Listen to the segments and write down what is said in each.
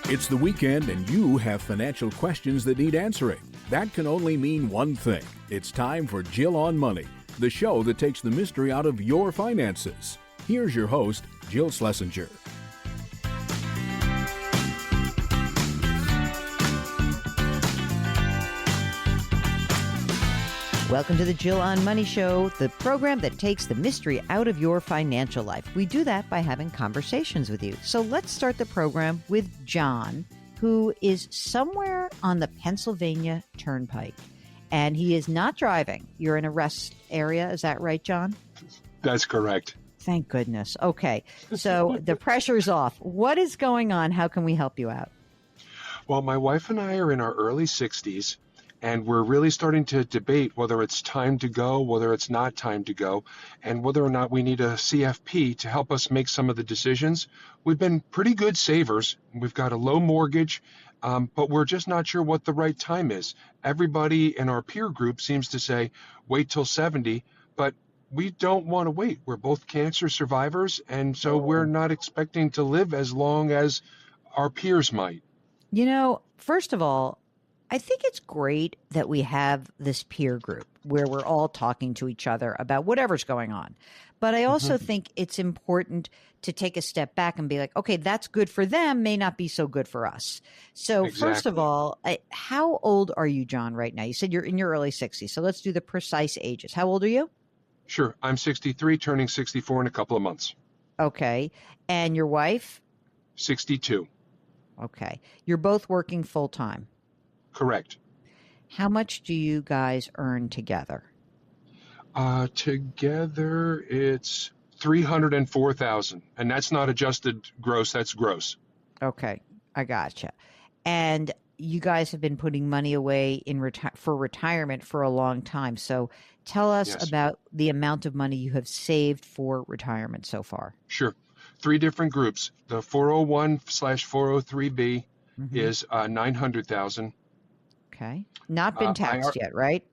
It's the weekend and you have financial questions that need answering. That can only mean one thing. It's time for Jill on Money, the show that takes the mystery out of your finances. Here's your host, Jill Schlesinger. Welcome to the Jill on Money Show, the program that takes the mystery out of your financial life. We do that by having conversations with you. So let's start the program with John, who is somewhere on the Pennsylvania Turnpike, and he is not driving. You're in a rest area. Is that right, John? That's correct. Thank goodness. Okay. So the pressure's off. What is going on? How can we help you out? Well, my wife and I are in our early 60s, and we're really starting to debate whether it's time to go, whether it's not time to go, and whether or not we need a CFP to help us make some of the decisions. We've been pretty good savers. We've got a low mortgage, but we're just not sure what the right time is. Everybody in our peer group seems to say, wait till 70, but we don't want to wait. We're both cancer survivors, and so we're not expecting to live as long as our peers might. You know, first of all, I think it's great that we have this peer group where we're all talking to each other about whatever's going on. But I also think it's important to take a step back and be like, okay, that's good for them, may not be so good for us. So First of all, how old are you, John, right now? You said you're in your early 60s. So let's do the precise ages. How old are you? Sure. I'm 63, turning 64 in a couple of months. Okay. And your wife? 62. Okay. You're both working full time. Correct. How much do you guys earn together? Together, it's $304,000, and that's not adjusted gross. That's gross. Okay, I gotcha. And you guys have been putting money away for retirement for a long time. So tell us about the amount of money you have saved for retirement so far. Sure. 3 different groups. The 401/403B is $900,000. Okay. Not been taxed yet, right?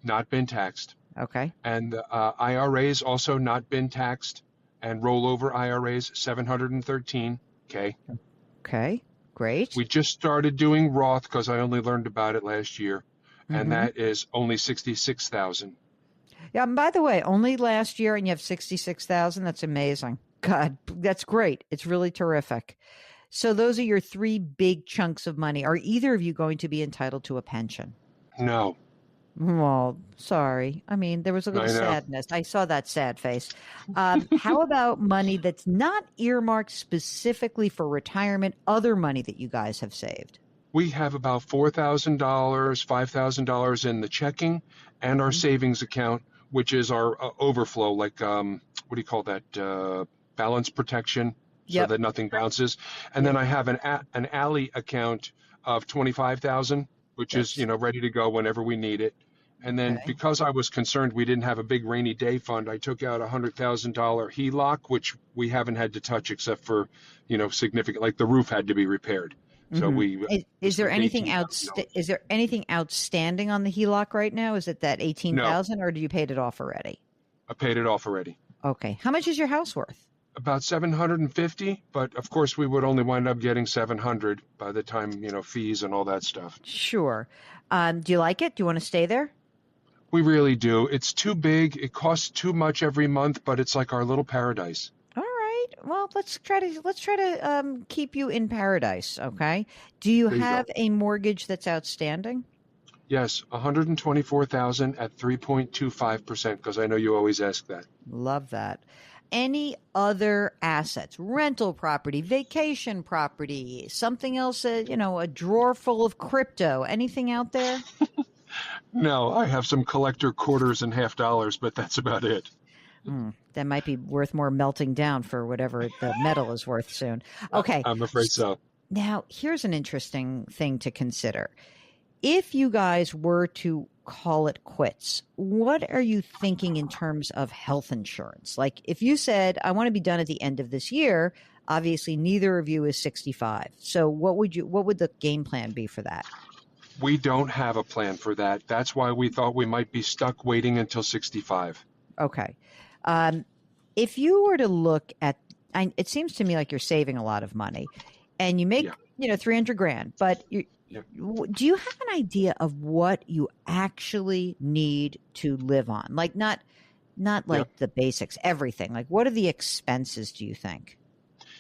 Not been taxed. Okay. And the IRAs also not been taxed, and rollover IRAs $713K. Okay. Great. We just started doing Roth because I only learned about it last year, and that is only $66,000. Yeah. And by the way, only last year, and you have $66,000. That's amazing. God, that's great. It's really terrific. So those are your 3 big chunks of money. Are either of you going to be entitled to a pension? No. Well, sorry. I mean, there was a little sadness. I saw that sad face. How about money that's not earmarked specifically for retirement, other money that you guys have saved? We have about $4,000, $5,000 in the checking and our savings account, which is our overflow, like, what do you call that, balance protection, so that nothing bounces. And then I have an alley account of $25,000, which is, ready to go whenever we need it. And then because I was concerned we didn't have a big rainy day fund, I took out a $100,000 HELOC, which we haven't had to touch except for, significant, like the roof had to be repaired. So is there anything outstanding on the HELOC right now? Is it that $18,000 or do you paid it off already? I paid it off already. Okay. How much is your house worth? About $750, but of course we would only wind up getting $700 by the time, fees and all that stuff. Sure. Do you like it? Do you want to stay there? We really do. It's too big. It costs too much every month, but it's like our little paradise. All right. Well, let's try to keep you in paradise. Okay. Do you have a mortgage that's outstanding? Yes, $124,000 at 3.25%, because I know you always ask that. Love that. Any other assets, rental property, vacation property, something else, a drawer full of crypto, anything out there? No, I have some collector quarters and half dollars, but that's about it. That might be worth more melting down for whatever the metal is worth soon. Okay. I'm afraid so. Now, here's an interesting thing to consider. If you guys were to call it quits, what are you thinking in terms of health insurance? Like if you said, I want to be done at the end of this year, obviously neither of you is 65. So what would the game plan be for that? We don't have a plan for that. That's why we thought we might be stuck waiting until 65. Okay. If you were to look at, it seems to me like you're saving a lot of money. and you make, Yeah. 300 grand, but Yeah. do you have an idea of what you actually need to live on? Like not Yeah. like the basics, everything. Like what are the expenses, do you think?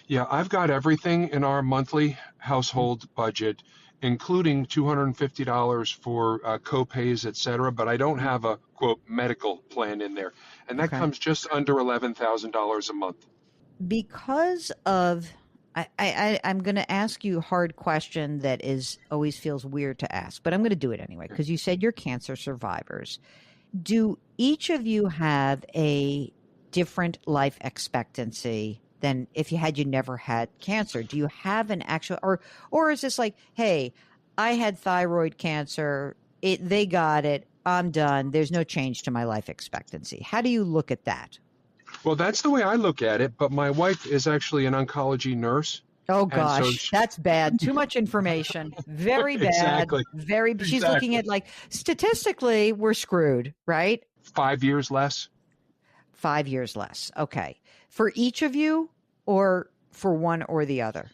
Yeah, I've got everything in our monthly household budget, including $250 for co-pays, et cetera, but I don't Mhm. have a quote medical plan in there. And that Okay. comes just under $11,000 a month. Because of I'm going to ask you a hard question that is always feels weird to ask, but I'm going to do it anyway because you said you're cancer survivors. Do each of you have a different life expectancy than if you never had cancer? Do you have an actual or is this like, hey, I had thyroid cancer, they got it, I'm done. There's no change to my life expectancy. How do you look at that? Well, that's the way I look at it, but my wife is actually an oncology nurse. Oh And so gosh, that's bad. Too much information. Very bad. exactly, She's looking exactly. at like statistically we're screwed, right? 5 years less. 5 years less. Okay. For each of you or for one or the other?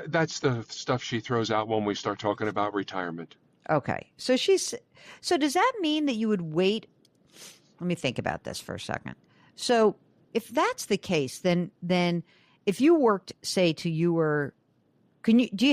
That's the stuff she throws out when we start talking about retirement. Okay. So does that mean that you would wait? Let me think about this for a second. So if that's the case, then if you worked, say do you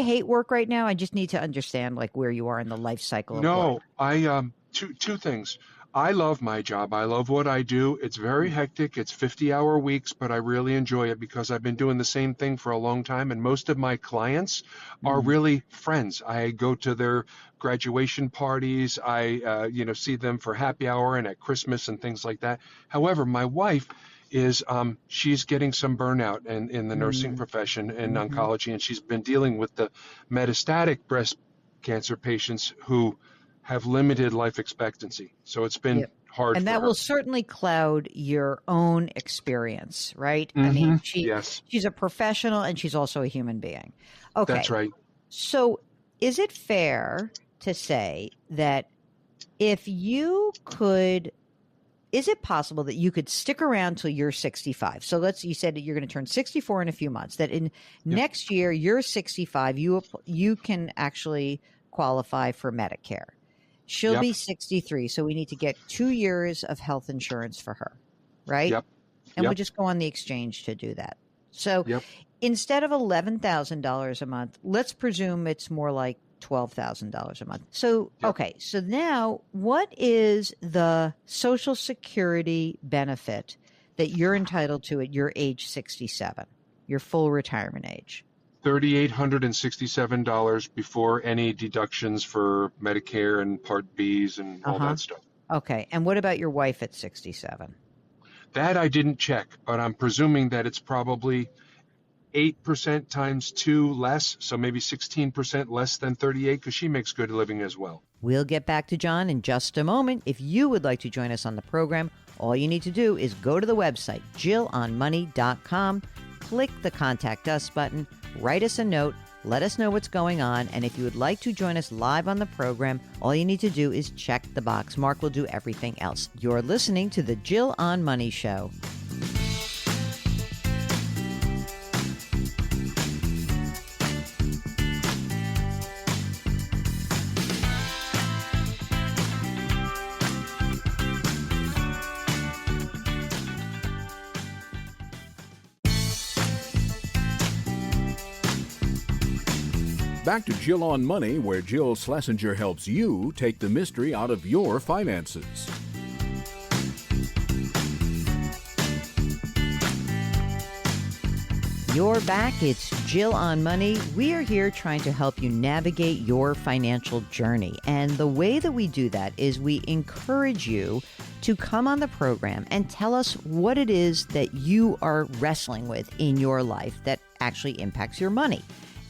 hate work right now? I just need to understand like where you are in the life cycle of work. No, I two things. I love my job. I love what I do. It's very hectic. It's 50-hour weeks, but I really enjoy it because I've been doing the same thing for a long time, and most of my clients are Mhm. really friends. I go to their graduation parties. I see them for happy hour and at Christmas and things like that. However, my wife is she's getting some burnout in the nursing Mhm. profession in Mhm. oncology, and she's been dealing with the metastatic breast cancer patients who have limited life expectancy. So it's been Yep. hard And for that will her. certainly cloud your own experience, right? I Mm-hmm. mean, Yes, she's a professional and she's also a human being. that's Okay. right. So, is it fair to say that if you could is it possible that you could stick around till you're 65? So you said that you're going to turn 64 in a few months, that in Yeah. next year you're 65, you can actually qualify for Medicare. She'll Yep. be 63, so we need to get 2 years of health insurance for her, right? Yep. And we'll Yep. just go on the exchange to do that. So Yep. instead of $11,000 a month, let's presume it's more like $12,000 a month. So, Yep. okay. So now what is the Social Security benefit that you're entitled to at your age 67, your full retirement age? $3,867 before any deductions for Medicare and Part Bs and all Uh-huh. that stuff. Okay. And what about your wife at 67? That I didn't check, but I'm presuming that it's probably 8% times 2 less, so maybe 16% less than 38 because she makes good living as well. We'll get back to John in just a moment. If you would like to join us on the program, all you need to do is go to the website, JillOnMoney.com, click the Contact Us button, write us a note, let us know what's going on, and if you would like to join us live on the program, all you need to do is check the box. Mark will do everything else. You're listening to the Jill on Money Show. Back to Jill on Money, where Jill Schlesinger helps you take the mystery out of your finances. You're back. It's Jill on Money. We are here trying to help you navigate your financial journey. And the way that we do that is we encourage you to come on the program and tell us what it is that you are wrestling with in your life that actually impacts your money.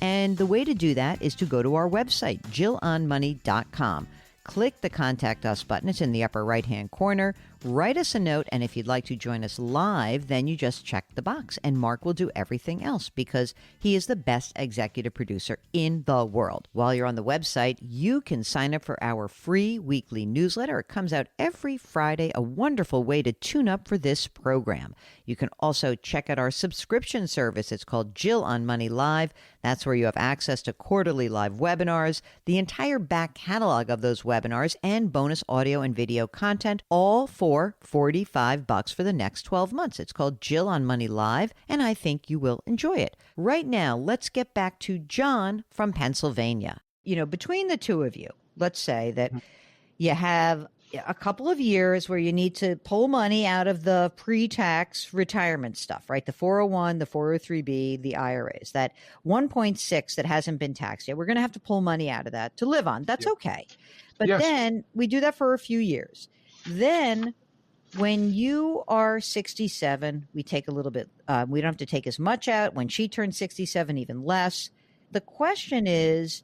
And the way to do that is to go to our website, JillOnMoney.com. Click the Contact Us button. It's in the upper right-hand corner. write us a note. And if you'd like to join us live, then you just check the box and Mark will do everything else because he is the best executive producer in the world. While you're on the website, you can sign up for our free weekly newsletter. It comes out every Friday, a wonderful way to tune up for this program. You can also check out our subscription service. It's called Jill on Money Live. That's where you have access to quarterly live webinars, the entire back catalog of those webinars, and bonus audio and video content, all for $45 for the next 12 months. It's called Jill on Money Live, and I think you will enjoy it. Right now, let's get back to John from Pennsylvania. You know, between the two of you, let's say that you have a couple of years where you need to pull money out of the pre-tax retirement stuff, right? The 401, the 403B, the IRAs, that 1.6 that hasn't been taxed yet. We're going to have to pull money out of that to live on. That's okay. But then we do that for a few years. Then when you are 67, we take a little bit, we don't have to take as much out. When she turns 67, even less. The question is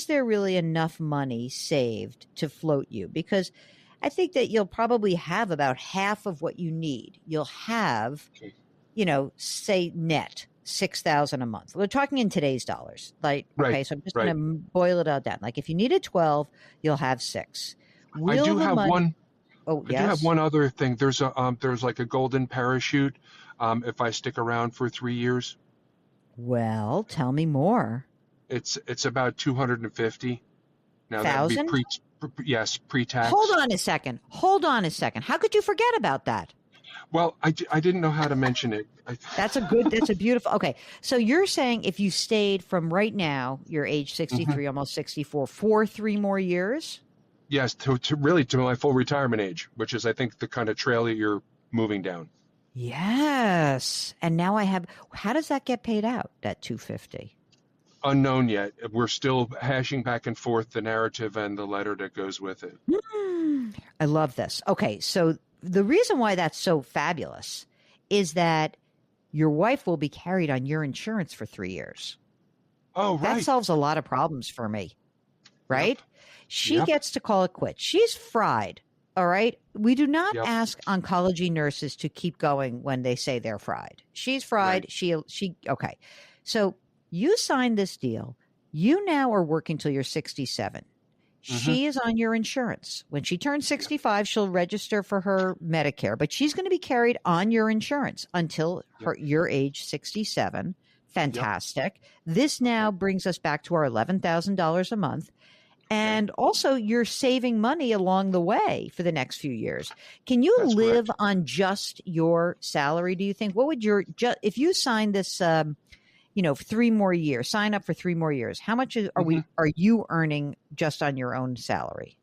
there really enough money saved to float you? Because I think that you'll probably have about half of what you need. You'll have, you know, say net $6,000 a month. We're talking in today's dollars. Like, okay, so I'm just going to boil it all down. Like if you needed 12, you'll have 6. I do have one. Oh, I do have one other thing. There's like a golden parachute if I stick around for 3 years. Well, tell me more. It's about 250. Now that would be pre-tax. Hold on a second. How could you forget about that? Well, I didn't know how to mention it. That's a beautiful. Okay. So you're saying if you stayed from right now, you're age 63, almost 64, for 3 more years? Yes, to my full retirement age, which is, I think, the kind of trail that you're moving down. Yes. And now how does that get paid out, that 250? Unknown yet. We're still hashing back and forth the narrative and the letter that goes with it. I love this. Okay, so the reason why that's so fabulous is that your wife will be carried on your insurance for 3 years. Oh, right. That solves a lot of problems for me, right? Yep. She gets to call it quits. She's fried, all right? We do not ask oncology nurses to keep going when they say they're fried. She's fried. Right. Okay. So you signed this deal. You now are working till you're 67. She is on your insurance. When she turns 65, she'll register for her Medicare, but she's going to be carried on your insurance until your age 67. Fantastic. This now brings us back to our $11,000 a month. And also you're saving money along the way for the next few years. Can you live on just your salary, do you think? What would if you signed this 3 more years, sign up for 3 more years, how much are you earning just on your own salary?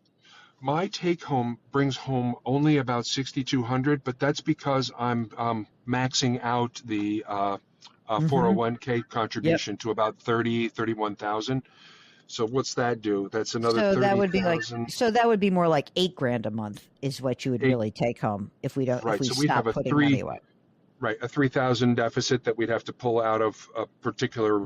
My take home brings home only about $6,200, but that's because I'm maxing out the 401k contribution to about $31,000. So what's that do? That's another $30,000. So that would be more like $8,000 a month is what you would really take home if we don't. Right. If we stop putting money away. Right, a $3,000 deficit that we'd have to pull out of a particular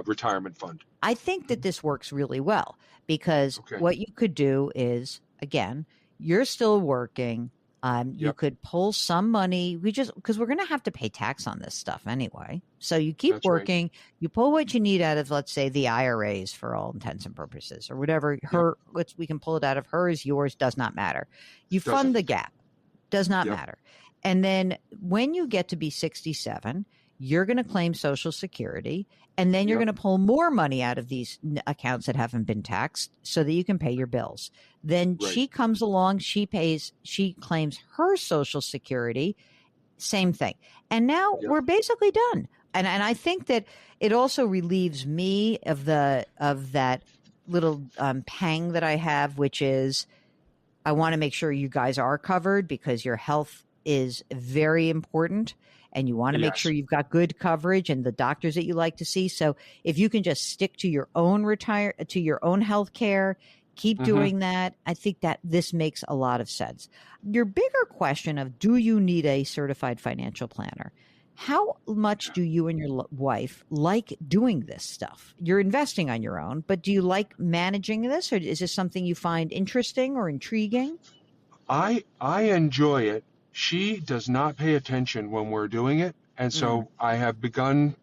retirement fund. I think that this works really well because what you could do is, again, you're still working. You could pull some money. Because we're going to have to pay tax on this stuff anyway. So you keep working. Right. You pull what you need out of, let's say, the IRAs for all intents and purposes, or whatever. We can pull it out of hers, yours, does not matter. You fund the gap, does not matter. And then when you get to be 67, you're going to claim Social Security, and then you're going to pull more money out of these accounts that haven't been taxed so that you can pay your bills. Then she comes along, she claims her Social Security, same thing. And now we're basically done. And I think that it also relieves me of that little pang that I have, which is I want to make sure you guys are covered because your health is very important and you want to make sure you've got good coverage and the doctors that you like to see. So if you can just stick to your own health care, keep doing that. I think that this makes a lot of sense. Your bigger question of, do you need a certified financial planner? How much do you and your wife like doing this stuff? You're investing on your own, but do you like managing this, or is this something you find interesting or intriguing? I enjoy it. She does not pay attention when we're doing it, and Mm. so I have begun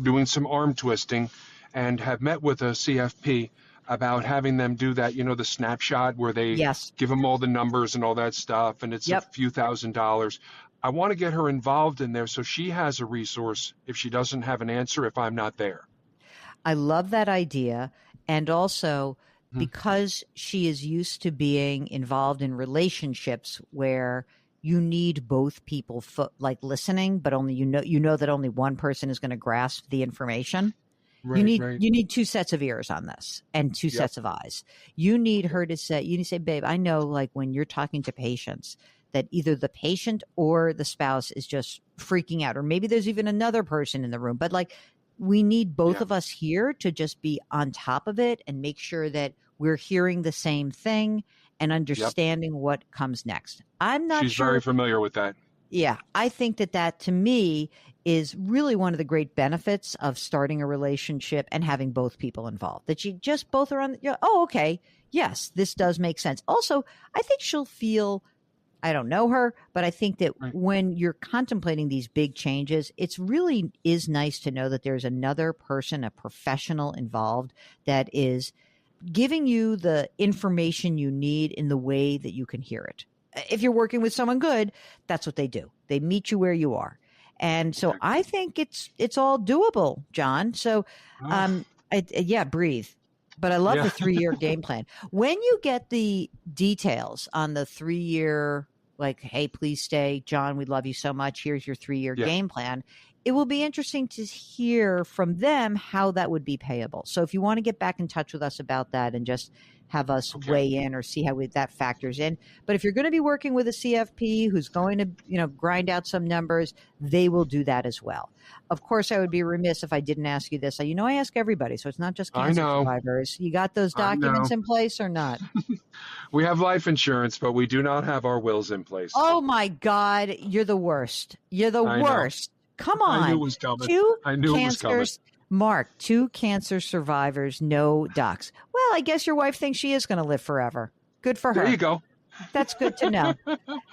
doing some arm twisting and have met with a CFP about having them do that, the snapshot where they Yes. give them all the numbers and all that stuff, and it's a Yep. few $1,000s. I want to get her involved in there so she has a resource if she doesn't have an answer if I'm not there. I love that idea. And also, Mhm. because she is used to being involved in relationships where you need both people like listening, but only you know that only one person is going to grasp the information. Right, right. You need two sets of ears on this and two Yep. sets of eyes. You need her to say, you need to say, babe, I know like when you're talking to patients that either the patient or the spouse is just freaking out, or maybe there's even another person in the room, but like we need both Yeah. of us here to just be on top of it and make sure that we're hearing the same thing and Yep. understanding what comes next. I'm not She's very sure. familiar with that. Yeah, I think that to me is really one of the great benefits of starting a relationship and having both people involved. That you just both are on, oh, okay, yes, this does make sense. Also, I think she'll feel, I don't know her, but I think that Right. when you're contemplating these big changes, it's really is nice to know that there's another person, a professional involved that is giving you the information you need in the way that you can hear it. If you're working with someone good, that's what they do. They meet you where you are. And so Okay. I think it's all doable, John. So Ah, yeah, breathe. But I love yeah. the 3-year game plan. When you get the details on the 3-year, like, hey, please stay, John, we love you so much. Here's your 3-year Yeah. game plan. It will be interesting to hear from them how that would be payable. So if you want to get back in touch with us about that and just have us Okay. weigh in or see how that factors in. But if you're going to be working with a CFP who's going to, grind out some numbers, they will do that as well. Of course, I would be remiss if I didn't ask you this. I ask everybody, so it's not just I cancer know. survivors. You got those I documents know. in place or not? We have life insurance, but we do not have our wills in place. Oh my God, you're the worst. You're the I know. worst. Come I knew it on. was coming. Two I knew it was coming. cancers. Mark, 2 cancer survivors, no docs. Well, I guess your wife thinks she is going to live forever. Good for her. There you go. That's good to know.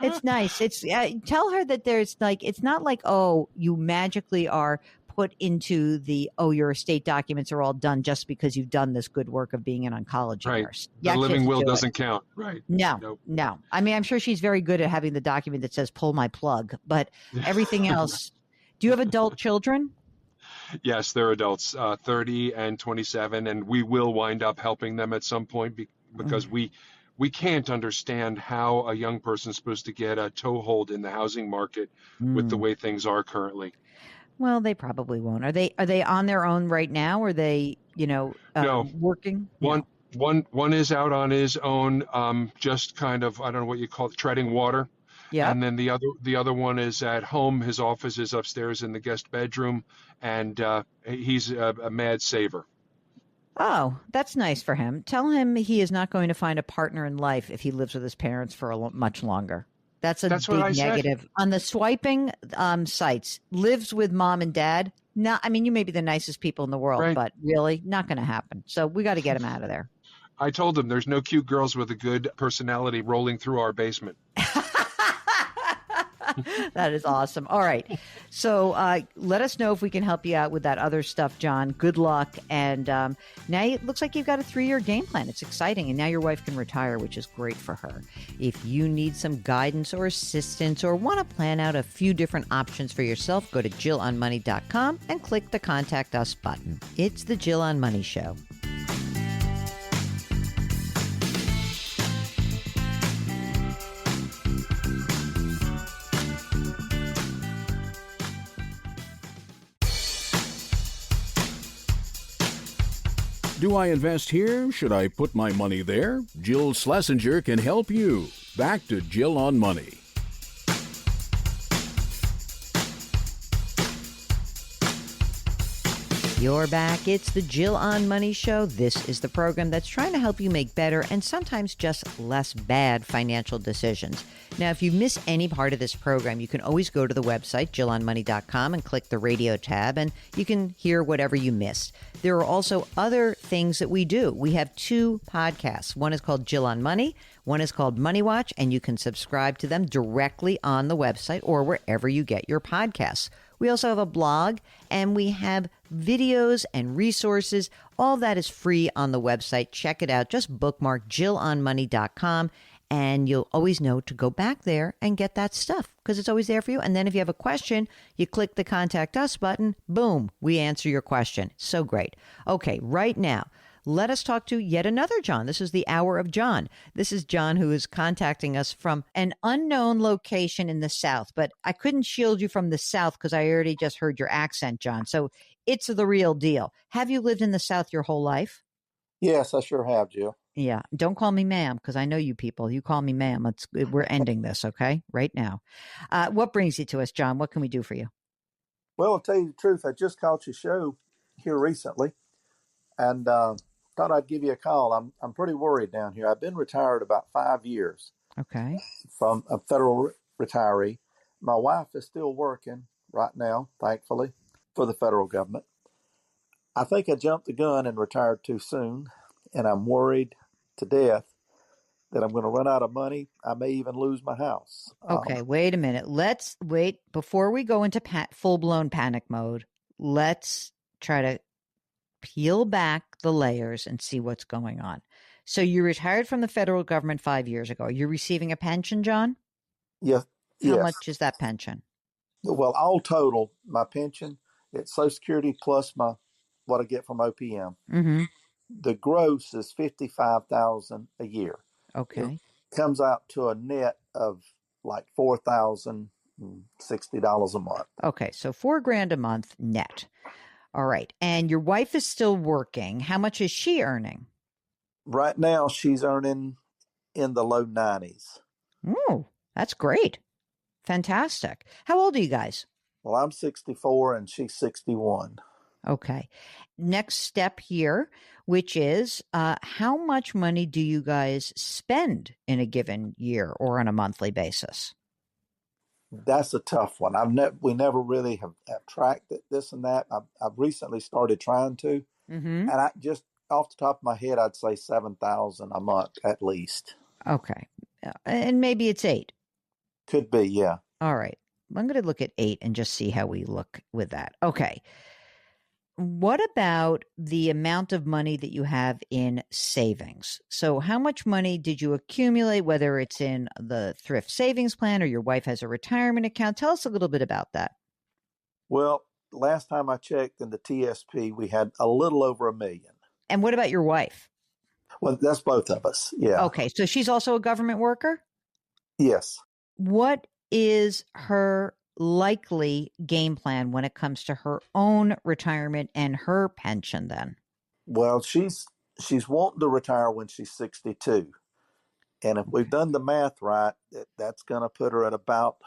It's nice. It's tell her that there's like, it's not like, oh, you magically are put into your estate documents are all done just because you've done this good work of being an oncology Right. nurse. You The actually living have to will do it. doesn't count. Right. No, Nope. no. I mean, I'm sure she's very good at having the document that says pull my plug, but everything else. Do you have adult children? Yes, they're adults, 30 and 27, and we will wind up helping them at some point because we can't understand how a young person's supposed to get a toehold in the housing market with the Mm. way things are currently. Well, they probably won't. Are they on their own right now? Or are they, No. working? One one is out on his own, just kind of, I don't know what you call it, treading water. Yep. And then the other one is at home. His office is upstairs in the guest bedroom, and he's a mad saver. Oh, that's nice for him. Tell him he is not going to find a partner in life if he lives with his parents for much longer. That's That's what I big said. negative. On the swiping sites, lives with mom and dad. No, I mean, you may be the nicest people in the world, Right. but really not going to happen. So we got to get him out of there. I told him there's no cute girls with a good personality rolling through our basement. That is awesome. All right. So let us know if we can help you out with that other stuff, John. Good luck. And now it looks like you've got a 3-year game plan. It's exciting. And now your wife can retire, which is great for her. If you need some guidance or assistance or want to plan out a few different options for yourself, go to JillOnMoney.com and click the Contact Us button. It's the Jill on Money Show. Do I invest here? Should I put my money there? Jill Schlesinger can help you. Back to Jill on Money. You're back. It's the Jill on Money Show. This is the program that's trying to help you make better and sometimes just less bad financial decisions. Now, if you miss any part of this program, you can always go to the website, JillOnMoney.com, and click the radio tab, and you can hear whatever you missed. There are also other things that we do. We have 2 podcasts. One is called Jill on Money. One is called Money Watch, and you can subscribe to them directly on the website or wherever you get your podcasts. We also have a blog, and we have videos and resources. All that is free on the website. Check it out. Just bookmark JillOnMoney.com, and you'll always know to go back there and get that stuff because it's always there for you. And then if you have a question, you click the Contact Us button. Boom, we answer your question. So great. Okay, right now, let us talk to yet another John. This is the Hour of John. This is John who is contacting us from an unknown location in the South, but I couldn't shield you from the South because I already just heard your accent, John. So it's the real deal. Have you lived in the South your whole life? Yes, I sure have, Jill. Yeah. Don't call me ma'am because I know you people. You call me ma'am. We're ending this, okay? Right now. What brings you to us, John? What can we do for you? Well, I'll tell you the truth. I just caught your show here recently and thought I'd give you a call. I'm pretty worried down here. I've been retired about 5 years Okay. from a federal retiree. My wife is still working right now, thankfully, for the federal government. I think I jumped the gun and retired too soon, and I'm worried to death that I'm going to run out of money. I may even lose my house. Okay, wait a minute. Let's wait before we go into full-blown panic mode. Let's try to peel back the layers and see what's going on. So you retired from the federal government 5 years ago. You're receiving a pension, John? Yes. How Yes. much is that pension? Well, all total, my pension, it's Social Security plus what I get from OPM. Mm-hmm. The gross is $55,000 a year. Okay. It comes out to a net of like $4,060 a month. Okay, so $4,000 a month net. All right. And your wife is still working. How much is she earning? Right now, she's earning in the low 90s. Oh, that's great. Fantastic. How old are you guys? Well, I'm 64 and she's 61. Okay. Next step here, which is how much money do you guys spend in a given year or on a monthly basis? That's a tough one. We never really have tracked this and that. I've recently started trying to, Mm-hmm. and I just off the top of my head, I'd say 7,000 a month at least. Okay. And maybe it's 8. Could be, yeah. All right. I'm going to look at 8 and just see how we look with that. Okay. What about the amount of money that you have in savings? So how much money did you accumulate, whether it's in the thrift savings plan or your wife has a retirement account? Tell us a little bit about that. Well, last time I checked in the TSP, we had a little over $1 million. And what about your wife? Well, that's both of us. Yeah. Okay. So she's also a government worker? Yes. What is her likely game plan when it comes to her own retirement and her pension then? Well, she's wanting to retire when she's 62. And if we've done the math right, that's going to put her at about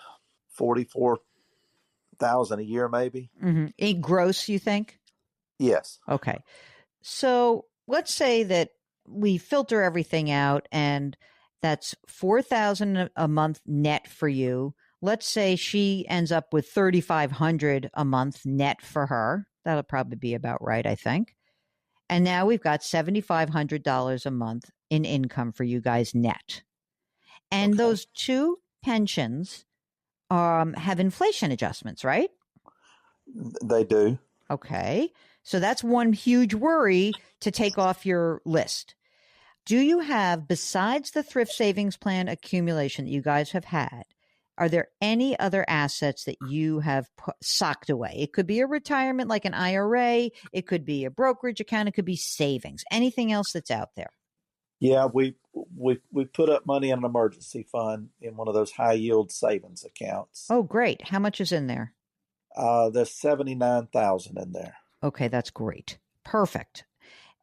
44,000 a year, maybe. Mm-hmm. In gross, you think? Yes. Okay. So let's say that we filter everything out and that's $4,000 a month net for you. Let's say she ends up with $3,500 a month net for her. That'll probably be about right, I think. And now we've got $7,500 a month in income for you guys net. And Okay. those two pensions have inflation adjustments, right? They do. Okay. So that's one huge worry to take off your list. Do you have, besides the thrift savings plan accumulation that you guys have had, are there any other assets that you have socked away? It could be a retirement like an IRA. It could be a brokerage account. It could be savings. Anything else that's out there? Yeah, we put up money in an emergency fund in one of those high yield savings accounts. Oh, great. How much is in there? There's 79,000 in there. Okay, that's great. Perfect.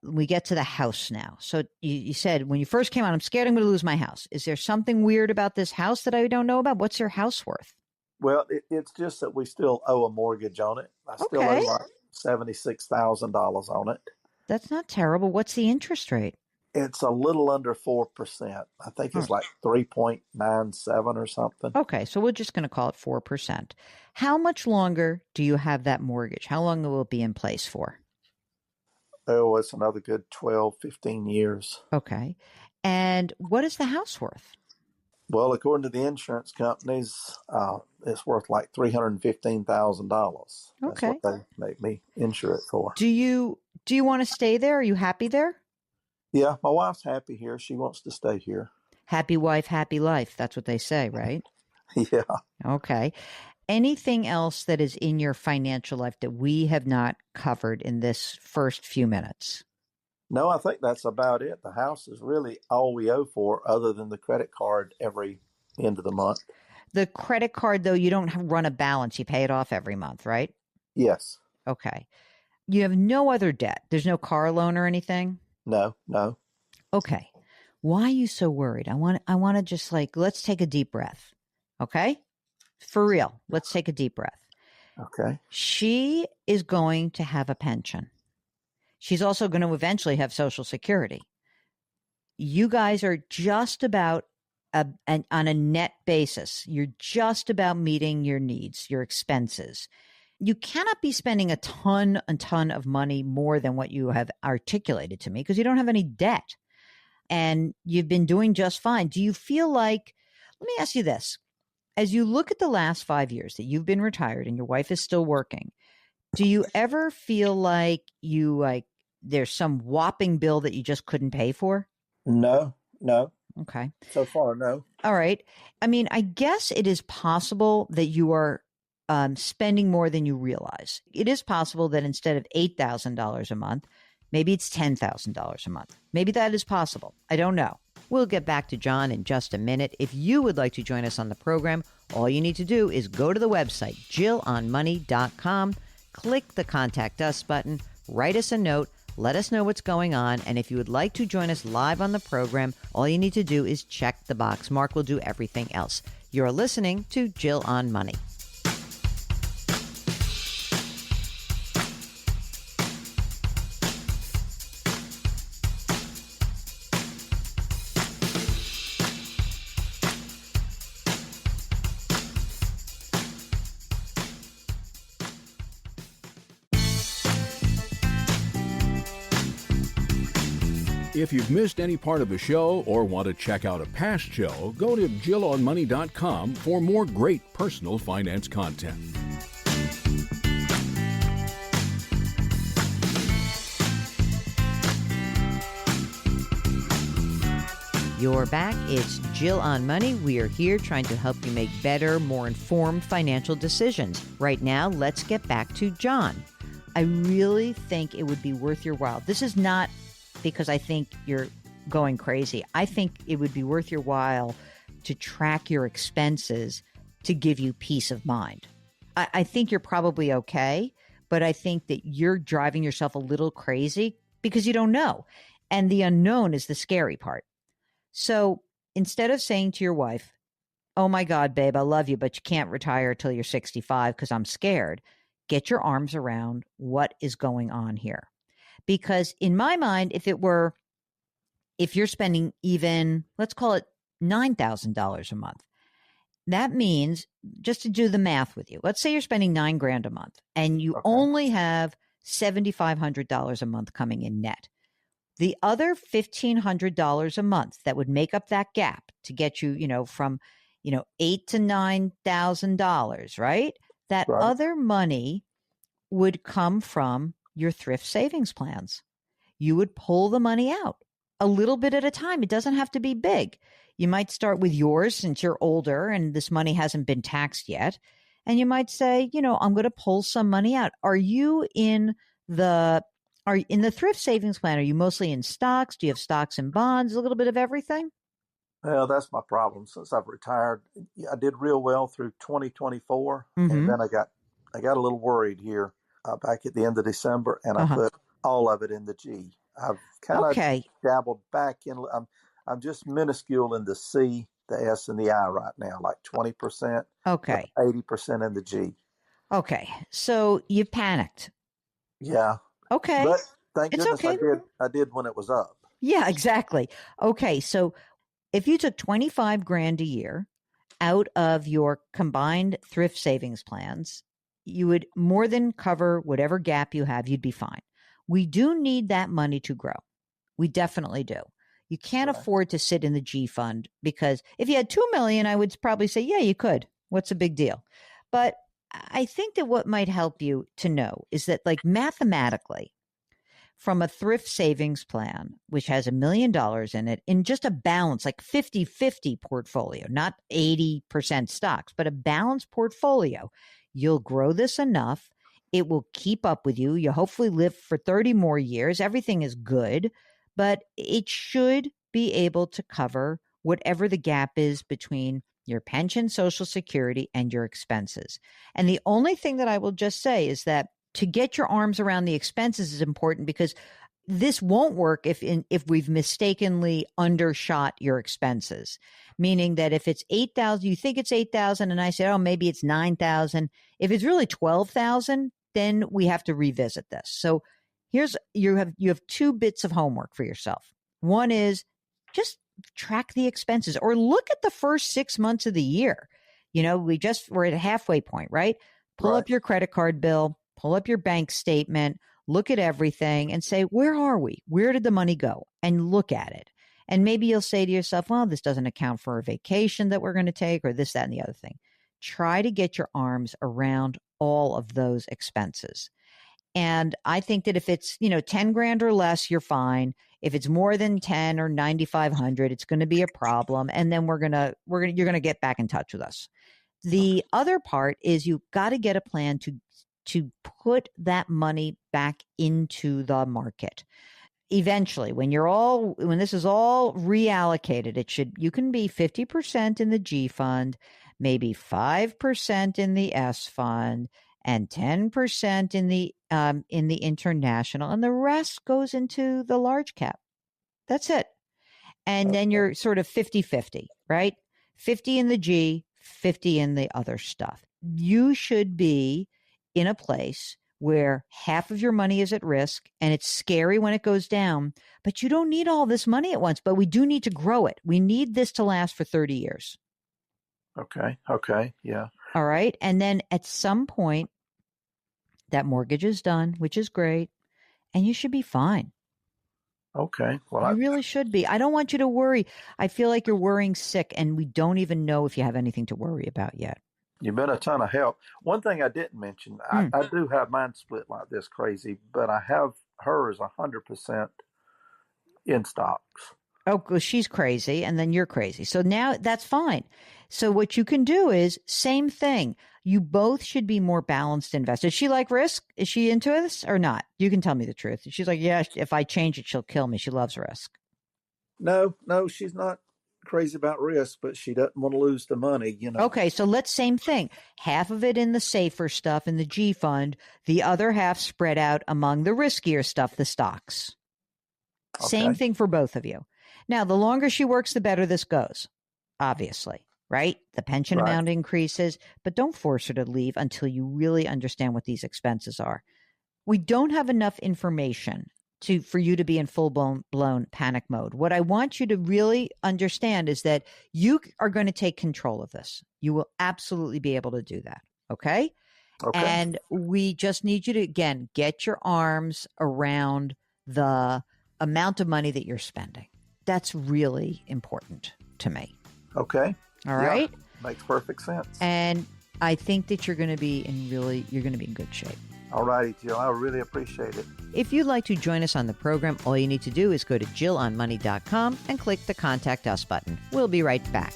We get to the house now. So you said when you first came on, I'm scared I'm going to lose my house. Is there something weird about this house that I don't know about? What's your house worth? Well, it's just that we still owe a mortgage on it. I still Okay. owe like $76,000 on it. That's not terrible. What's the interest rate? It's a little under 4%. I think it's like 3.97 or something. Okay, so we're just going to call it 4%. How much longer do you have that mortgage? How long will it be in place for? Oh, it's another good 12, 15 years. Okay. And what is the house worth? Well, according to the insurance companies, it's worth like $315,000. That's what Okay. they make me insure it for. Do you want to stay there? Are you happy there? Yeah, my wife's happy here. She wants to stay here. Happy wife, happy life. That's what they say, right? Yeah. Okay. Anything else that is in your financial life that we have not covered in this first few minutes? No, I think that's about it. The house is really all we owe for, other than the credit card every end of the month. The credit card, though, you don't run a balance. You pay it off every month, right? Yes. Okay. You have no other debt. There's no car loan or anything? No. Okay. Why are you so worried? I want to just let's take a deep breath. Okay? For real. Let's take a deep breath. Okay. She is going to have a pension. She's also going to eventually have Social Security. You guys are just about on a net basis. You're just about meeting your needs, your expenses. You cannot be spending a ton of money more than what you have articulated to me because you don't have any debt and you've been doing just fine. Do you feel like, let me ask you this. As you look at the last 5 years that you've been retired and your wife is still working, do you ever feel like there's some whopping bill that you just couldn't pay for? No. Okay. So far, no. All right. I mean, I guess it is possible that you are spending more than you realize. It is possible that instead of $8,000 a month, maybe it's $10,000 a month. Maybe that is possible. I don't know. We'll get back to John in just a minute. If you would like to join us on the program, all you need to do is go to the website, JillOnMoney.com, click the Contact Us button, write us a note, let us know what's going on, and if you would like to join us live on the program, all you need to do is check the box. Mark will do everything else. You're listening to Jill on Money. If you've missed any part of the show or want to check out a past show, go to JillOnMoney.com for more great personal finance content. You're back. It's Jill on Money. We are here trying to help you make better, more informed financial decisions. Right now, let's get back to John. I really think it would be worth your while. This is not because I think you're going crazy. I think it would be worth your while to track your expenses to give you peace of mind. I think you're probably okay, but I think that you're driving yourself a little crazy because you don't know. And the unknown is the scary part. So instead of saying to your wife, oh my God, babe, I love you, but you can't retire till you're 65 because I'm scared, get your arms around what is going on here. Because in my mind, if you're spending even, let's call it $9,000 a month, that means, just to do the math with you, let's say you're spending $9,000 a month and you only have $7,500 a month coming in net. The other $1,500 a month that would make up that gap to get you, from, $8,000 to $9,000, right? That other money would come from your thrift savings plans. You would pull the money out a little bit at a time. It doesn't have to be big. You might start with yours since you're older and this money hasn't been taxed yet. And you might say, I'm going to pull some money out. Are you in the thrift savings plan? Are you mostly in stocks? Do you have stocks and bonds? A little bit of everything? Well, that's my problem. Since I've retired, I did real well through 2024, and then I got a little worried here back at the end of December, and I put all of it in the G. I've kind of dabbled back in. I'm just minuscule in the C, the S, and the I right now, like 20%. Okay. 80% in the G. Okay. So you panicked. Yeah. Okay. But thank goodness okay. I did when it was up. Yeah, exactly. Okay. So if you took $25,000 a year out of your combined thrift savings plans, you would more than cover whatever gap you have. You'd be fine. We do need that money to grow. We definitely do. You can't Right. afford to sit in the G fund, because if you had 2 million, I would probably say, yeah, you could. What's a big deal? But I think that what might help you to know is that, like, mathematically, from a thrift savings plan, which has $1 million in it, in just a balance, like 50-50 portfolio, not 80% stocks, but a balanced portfolio, you'll grow this enough. It will keep up with you. You hopefully live for 30 more years. Everything is good, but it should be able to cover whatever the gap is between your pension, Social Security, and your expenses. And the only thing that I will just say is that to get your arms around the expenses is important, because this won't work if we've mistakenly undershot your expenses. Meaning that if it's 8,000, you think it's 8,000, and I say, oh, maybe it's 9,000. If it's really 12,000, then we have to revisit this. So you have two bits of homework for yourself. One is just track the expenses, or look at the first 6 months of the year. We're at a halfway point, right? Pull Right. up your credit card bill, pull up your bank statement, look at everything and say, where are we? Where did the money go? And look at it. And maybe you'll say to yourself, well, this doesn't account for a vacation that we're going to take, or this, that, and the other thing. Try to get your arms around all of those expenses. And I think that if it's, 10 grand or less, you're fine. If it's more than 10 or 9,500, it's going to be a problem. And then you're going to get back in touch with us. The other part is you've got to get a plan to put that money back into the market. Eventually, when this is all reallocated, you can be 50% in the G fund, maybe 5% in the S fund, and 10% in the international, and the rest goes into the large cap. That's it. And then you're sort of 50-50, right? 50 in the G, 50 in the other stuff. You should be in a place where half of your money is at risk, and it's scary when it goes down, but you don't need all this money at once, but we do need to grow it. We need this to last for 30 years. Okay. Yeah. All right. And then at some point, that mortgage is done, which is great, and you should be fine. Okay. Well, You really should be. I don't want you to worry. I feel like you're worrying sick, and we don't even know if you have anything to worry about yet. you've been a ton of help. One thing I didn't mention, I do have mine split like this crazy, but I have hers 100% in stocks. Oh, well, she's crazy, and then you're crazy. So now that's fine. So what you can do is same thing. You both should be more balanced investors. Does she like risk? Is she into this or not? You can tell me the truth. She's like, yeah, if I change it, she'll kill me. She loves risk. No, she's not crazy about risk, but she doesn't want to lose the money. Okay, so let's same thing. Half of it in the safer stuff in the G fund, the other half spread out among the riskier stuff, the stocks. Okay. Same thing for both of you. Now, the longer she works, the better this goes, obviously, right? The pension Right. amount increases, but don't force her to leave until you really understand what these expenses are. We don't have enough information for you to be in full blown panic mode. What I want you to really understand is that you are going to take control of this. You will absolutely be able to do that. Okay. Okay. And we just need you to, again, get your arms around the amount of money that you're spending. That's really important to me. Okay. All right. Makes perfect sense. And I think that you're going to be in good shape. All righty, Jill. I really appreciate it. If you'd like to join us on the program, all you need to do is go to JillOnMoney.com and click the Contact Us button. We'll be right back.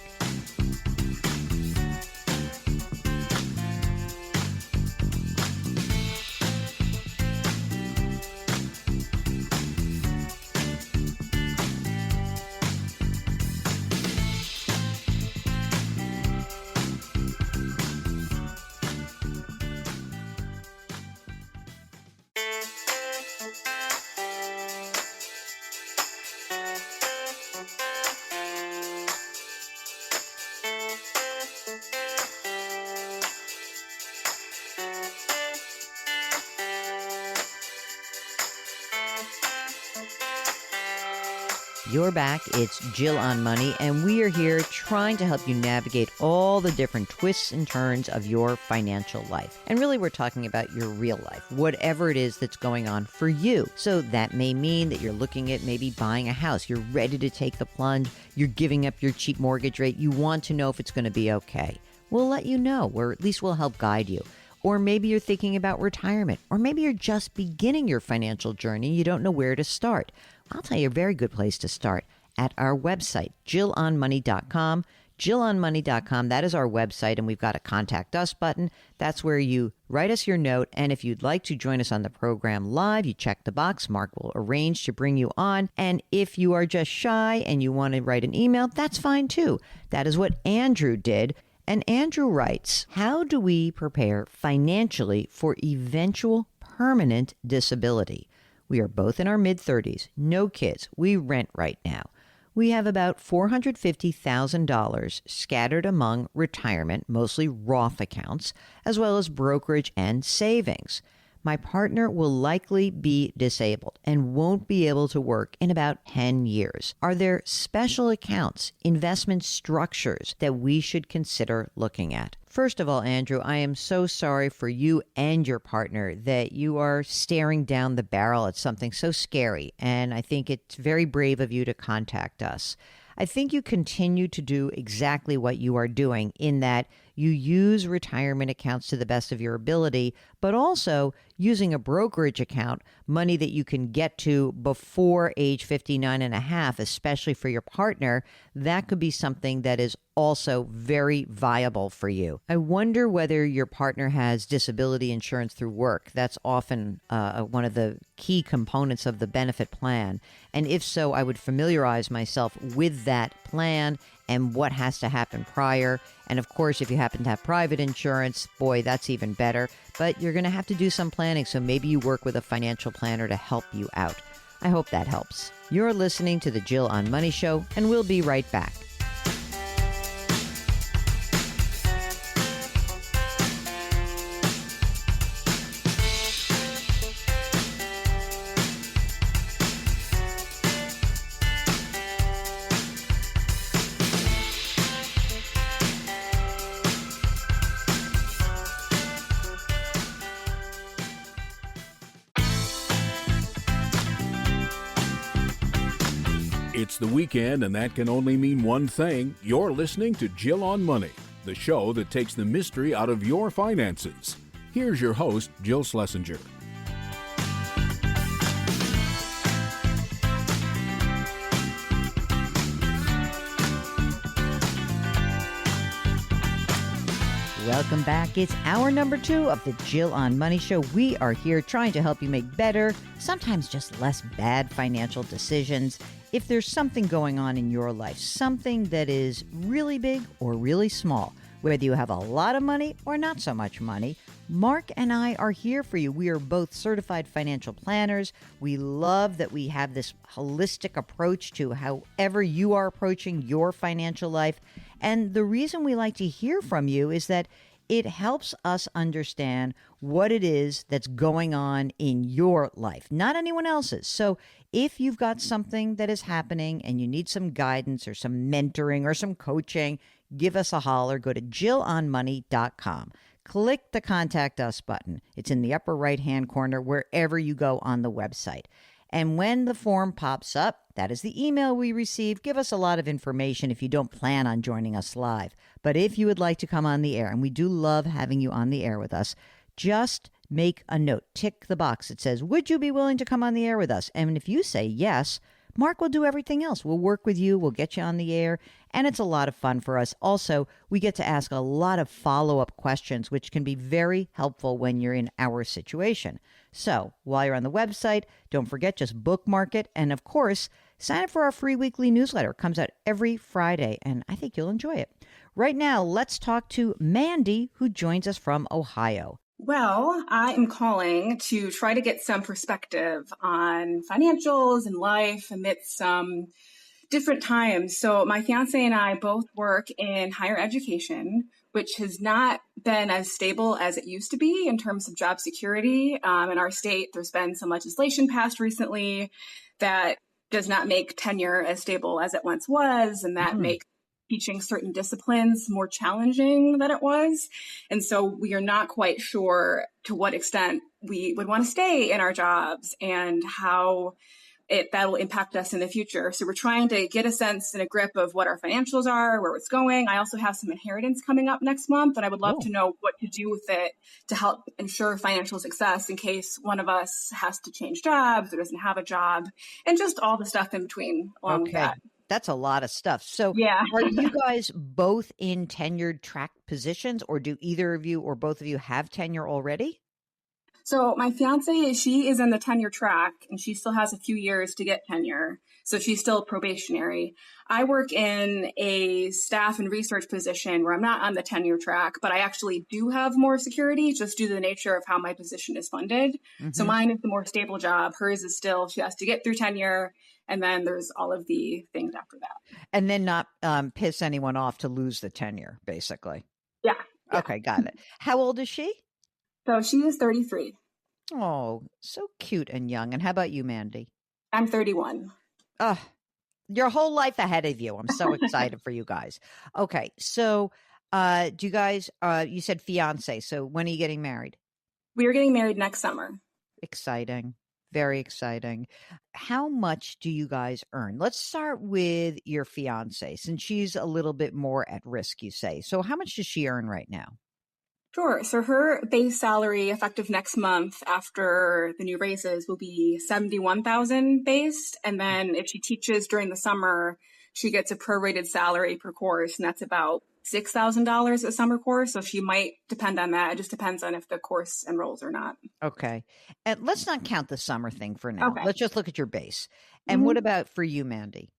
you're back. It's Jill on Money, and we are here trying to help you navigate all the different twists and turns of your financial life. And really, we're talking about your real life, whatever it is that's going on for you. So that may mean that you're looking at maybe buying a house. You're ready to take the plunge. You're giving up your cheap mortgage rate. You want to know if it's going to be okay. We'll let you know, or at least we'll help guide you. Or maybe you're thinking about retirement, or maybe you're just beginning your financial journey. You don't know where to start. I'll tell you a very good place to start at our website, jillonmoney.com. Jillonmoney.com, that is our website, and we've got a Contact Us button. That's where you write us your note, and if you'd like to join us on the program live, you check the box. Mark will arrange to bring you on, and if you are just shy and you want to write an email, that's fine too. That is what Andrew did. And Andrew writes, how do we prepare financially for eventual permanent disability? We are both in our mid-30s, no kids. We rent right now. We have about $450,000 scattered among retirement, mostly Roth accounts, as well as brokerage and savings. My partner will likely be disabled and won't be able to work in about 10 years. Are there special accounts, investment structures that we should consider looking at? First of all, Andrew, I am so sorry for you and your partner that you are staring down the barrel at something so scary, and I think it's very brave of you to contact us. I think you continue to do exactly what you are doing in that you use retirement accounts to the best of your ability, but also using a brokerage account, money that you can get to before age 59 and a half, especially for your partner, that could be something that is also very viable for you. I wonder whether your partner has disability insurance through work. That's often one of the key components of the benefit plan. And if so, I would familiarize myself with that plan and what has to happen prior. And of course, if you happen to have private insurance, boy, that's even better. But you're going to have to do some planning, so maybe you work with a financial planner to help you out. I hope that helps. You're listening to the Jill on Money Show, and we'll be right back. It's the weekend, and that can only mean one thing. You're listening to Jill on Money, the show that takes the mystery out of your finances. Here's your host, Jill Schlesinger. Welcome back. It's hour number 2 of the Jill on Money Show. We are here trying to help you make better, sometimes just less bad financial decisions. If there's something going on in your life, something that is really big or really small, whether you have a lot of money or not so much money, Mark and I are here for you. We are both certified financial planners. We love that we have this holistic approach to however you are approaching your financial life. And the reason we like to hear from you is that it helps us understand what it is that's going on in your life, not anyone else's. So if you've got something that is happening and you need some guidance or some mentoring or some coaching, give us a holler. Go to jillonmoney.com. Click the Contact Us button. It's in the upper right-hand corner wherever you go on the website. And when the form pops up, that is the email we receive. Give us a lot of information if you don't plan on joining us live. But if you would like to come on the air, and we do love having you on the air with us, just make a note. Tick the box. It says, would you be willing to come on the air with us? And if you say yes, Mark will do everything else. We'll work with you. We'll get you on the air. And it's a lot of fun for us. Also, we get to ask a lot of follow-up questions, which can be very helpful when you're in our situation. So while you're on the website, don't forget, just bookmark it. And of course, sign up for our free weekly newsletter. It comes out every Friday, and I think you'll enjoy it. Right now, let's talk to Mandy, who joins us from Ohio. Well, I am calling to try to get some perspective on financials and life amidst some different times. So my fiance and I both work in higher education, which has not been as stable as it used to be in terms of job security. In our state, there's been some legislation passed recently that does not make tenure as stable as it once was, and that makes teaching certain disciplines more challenging than it was. And so we are not quite sure to what extent we would want to stay in our jobs and how that will impact us in the future. So we're trying to get a sense and a grip of what our financials are, where it's going. I also have some inheritance coming up next month, and I would love to know what to do with it to help ensure financial success in case one of us has to change jobs or doesn't have a job, and just all the stuff in between along with that. That's a lot of stuff. So are you guys both in tenured track positions, or do either of you or both of you have tenure already? So my fiance, she is in the tenure track, and she still has a few years to get tenure. So she's still probationary. I work in a staff and research position where I'm not on the tenure track, but I actually do have more security just due to the nature of how my position is funded. So mine is the more stable job. Hers is still, she has to get through tenure. And then there's all of the things after that. And then not piss anyone off to lose the tenure, basically. Yeah. Okay, got it. How old is she? So she is 33. Oh, so cute and young. And how about you, Mandy? I'm 31. Your whole life ahead of you. I'm so excited for you guys. Okay, so do you guys, you said fiance, so when are you getting married? We are getting married next summer. Exciting. Very exciting. How much do you guys earn? Let's start with your fiance, since she's a little bit more at risk, you say. So how much does she earn right now? Sure. So her base salary effective next month after the new raises will be $71,000 based. And then if she teaches during the summer, she gets a prorated salary per course, and that's about $6,000 a summer course. So she might depend on that. It just depends on if the course enrolls or not. Okay. And let's not count the summer thing for now. Okay. Let's just look at your base. And what about for you, Mandy?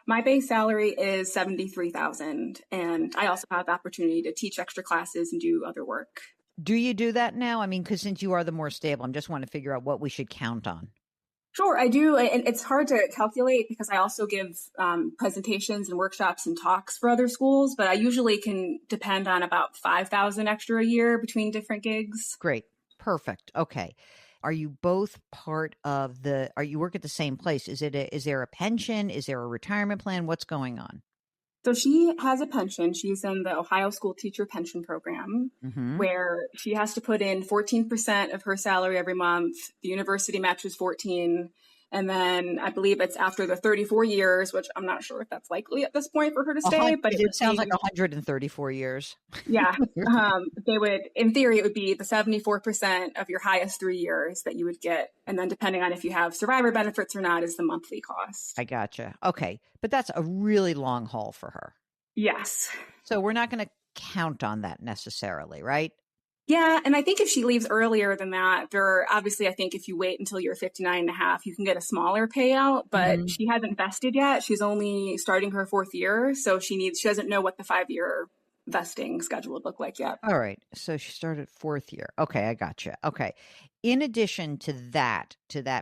My base salary is $73,000, and I also have the opportunity to teach extra classes and do other work. Do you do that now? I mean, because since you are the more stable, I'm just want to figure out what we should count on. Sure, I do. And it's hard to calculate because I also give presentations and workshops and talks for other schools, but I usually can depend on about $5,000 extra a year between different gigs. Great. Perfect. Okay. Are you both part of are you work at the same place? Is there a pension? Is there a retirement plan? What's going on? So she has a pension. She's in the Ohio School Teacher Pension Program, where she has to put in 14% of her salary every month. The university matches 14%. And then I believe it's after the 34 years, which I'm not sure if that's likely at this point for her to stay. But it sounds like 134 years. Yeah. They would, in theory, it would be the 74% of your highest 3 years that you would get. And then depending on if you have survivor benefits or not is the monthly cost. I gotcha. Okay. But that's a really long haul for her. Yes. So we're not going to count on that necessarily, right? Yeah. And I think if she leaves earlier than that, obviously, I think if you wait until you're 59 and a half, you can get a smaller payout, but she hasn't vested yet. She's only starting her 4th year. So she doesn't know what the 5-year vesting schedule would look like yet. All right. So she started 4th year. Okay. I gotcha. Okay. In addition to that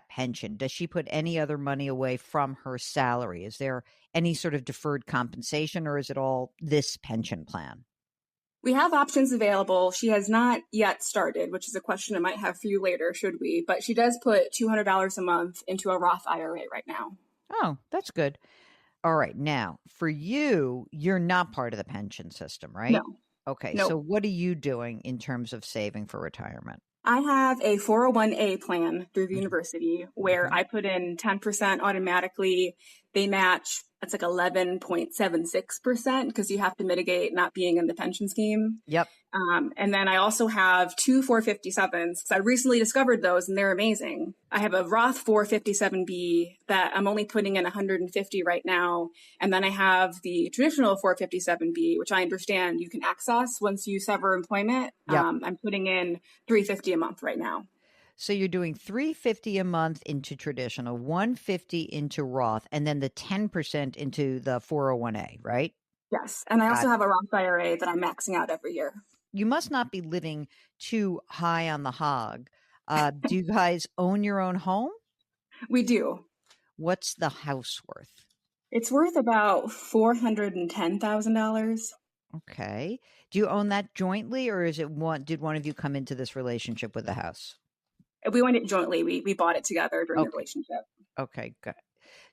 pension, does she put any other money away from her salary? Is there any sort of deferred compensation, or is it all this pension plan? We have options available. She has not yet started, which is a question I might have for you later, should we? But she does put $200 a month into a Roth IRA right now. Oh, that's good. All right. Now, for you, you're not part of the pension system, right? No. Okay. No. So what are you doing in terms of saving for retirement? I have a 401a plan through the university where I put in 10% automatically. They match, it's like 11.76% because you have to mitigate not being in the pension scheme. Yep. And then I also have 2 457s because I recently discovered those and they're amazing. I have a Roth 457B that I'm only putting in 150 right now. And then I have the traditional 457B, which I understand you can access once you sever employment. Yep. I'm putting in 350 a month right now. So you're doing $350 a month into traditional, $150 into Roth, and then the 10% into the 401a, right? Yes. And I also have a Roth IRA that I'm maxing out every year. You must not be living too high on the hog. Do you guys own your own home? We do. What's the house worth? It's worth about $410,000. Okay. Do you own that jointly, or did one of you come into this relationship with the house? We owned it jointly. We bought it together during the relationship. Okay, good.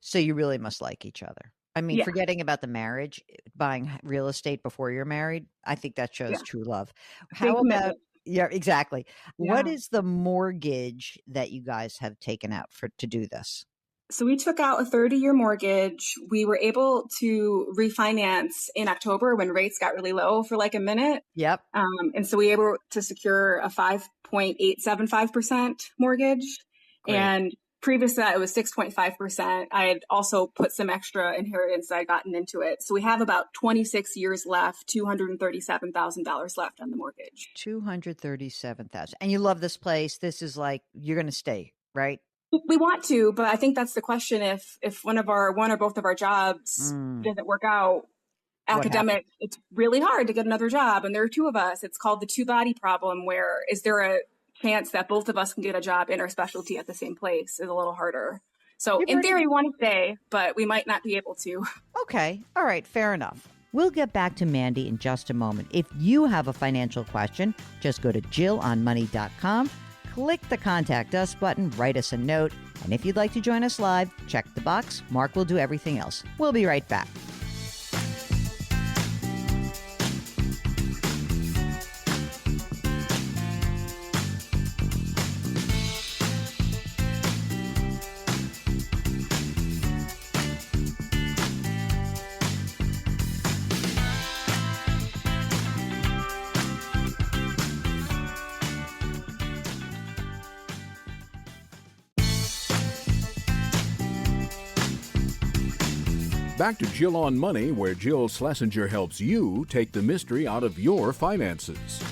So you really must like each other. I mean, Yeah, forgetting about the marriage, buying real estate before you're married, I think that yeah. shows true love. Big How about, commitment. yeah, exactly. What Yeah. is the mortgage that you guys have taken out to do this? So we took out a 30-year mortgage. We were able to refinance in October when rates got really low for like a minute. Yep. And so we were able to secure a 5.875% mortgage. Great. And previous to that, it was 6.5%. I had also put some extra inheritance that I'd gotten into it. So we have about 26 years left, $237,000 left on the mortgage. 237,000. And you love this place. This is like, you're going to stay, right? We want to, but I think that's the question. If one or both of our jobs Mm, doesn't work out, what happened? academic, it's really hard to get another job. And there are two of us. It's called the two body problem, where is there a chance that both of us can get a job in our specialty at the same place is a little harder. So You've in already theory, we want to stay, but we might not be able to. Okay. All right. Fair enough. We'll get back to Mandy in just a moment. If you have a financial question, just go to JillOnMoney.com, click the Contact Us button, write us a note, and if you'd like to join us live, check the box. Mark will do everything else. We'll be right back. Back to Jill on Money, where Jill Schlesinger helps you take the mystery out of your finances.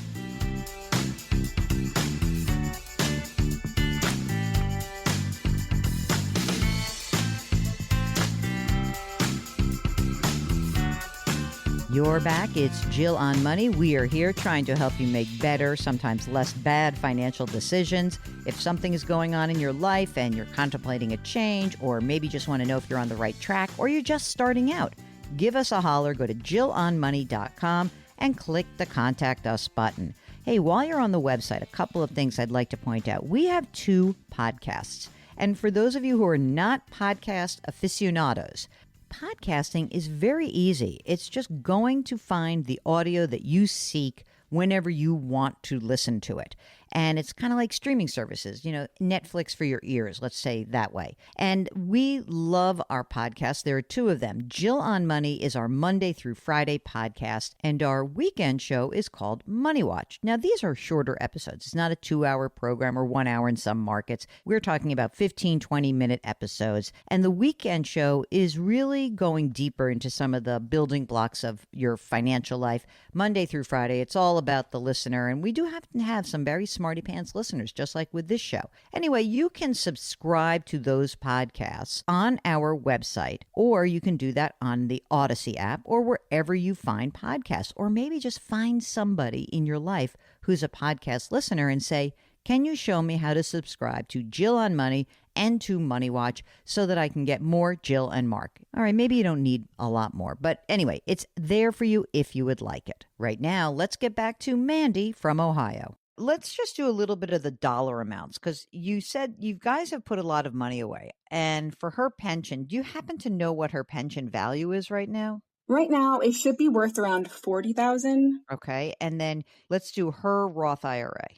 You're back. It's Jill on Money. We are here trying to help you make better, sometimes less bad financial decisions. If something is going on in your life and you're contemplating a change, or maybe just want to know if you're on the right track, or you're just starting out, give us a holler. Go to JillOnMoney.com and click the Contact Us button. Hey, while you're on the website, a couple of things I'd like to point out. We have 2 podcasts. And for those of you who are not podcast aficionados, podcasting is very easy. It's just going to find the audio that you seek whenever you want to listen to it. And it's kind of like streaming services, Netflix for your ears, let's say that way. And we love our podcasts. There are 2 of them. Jill on Money is our Monday through Friday podcast, and our weekend show is called Money Watch. Now, these are shorter episodes. It's not a 2-hour program or 1 hour in some markets. We're talking about 15, 20-minute episodes. And the weekend show is really going deeper into some of the building blocks of your financial life. Monday through Friday, it's all about the listener, and we do have to have some very smarty pants listeners, just like with this show. Anyway, you can subscribe to those podcasts on our website, or you can do that on the Odyssey app or wherever you find podcasts, or maybe just find somebody in your life who's a podcast listener and say, can you show me how to subscribe to Jill on Money and to Money Watch so that I can get more Jill and Mark? All right, maybe you don't need a lot more, but anyway, it's there for you if you would like it. Right now, let's get back to Mandy from Ohio. Let's just do a little bit of the dollar amounts, because you said you guys have put a lot of money away. And for her pension, do you happen to know what her pension value is right now? Right now, it should be worth around $40,000. Okay, and then let's do her Roth IRA.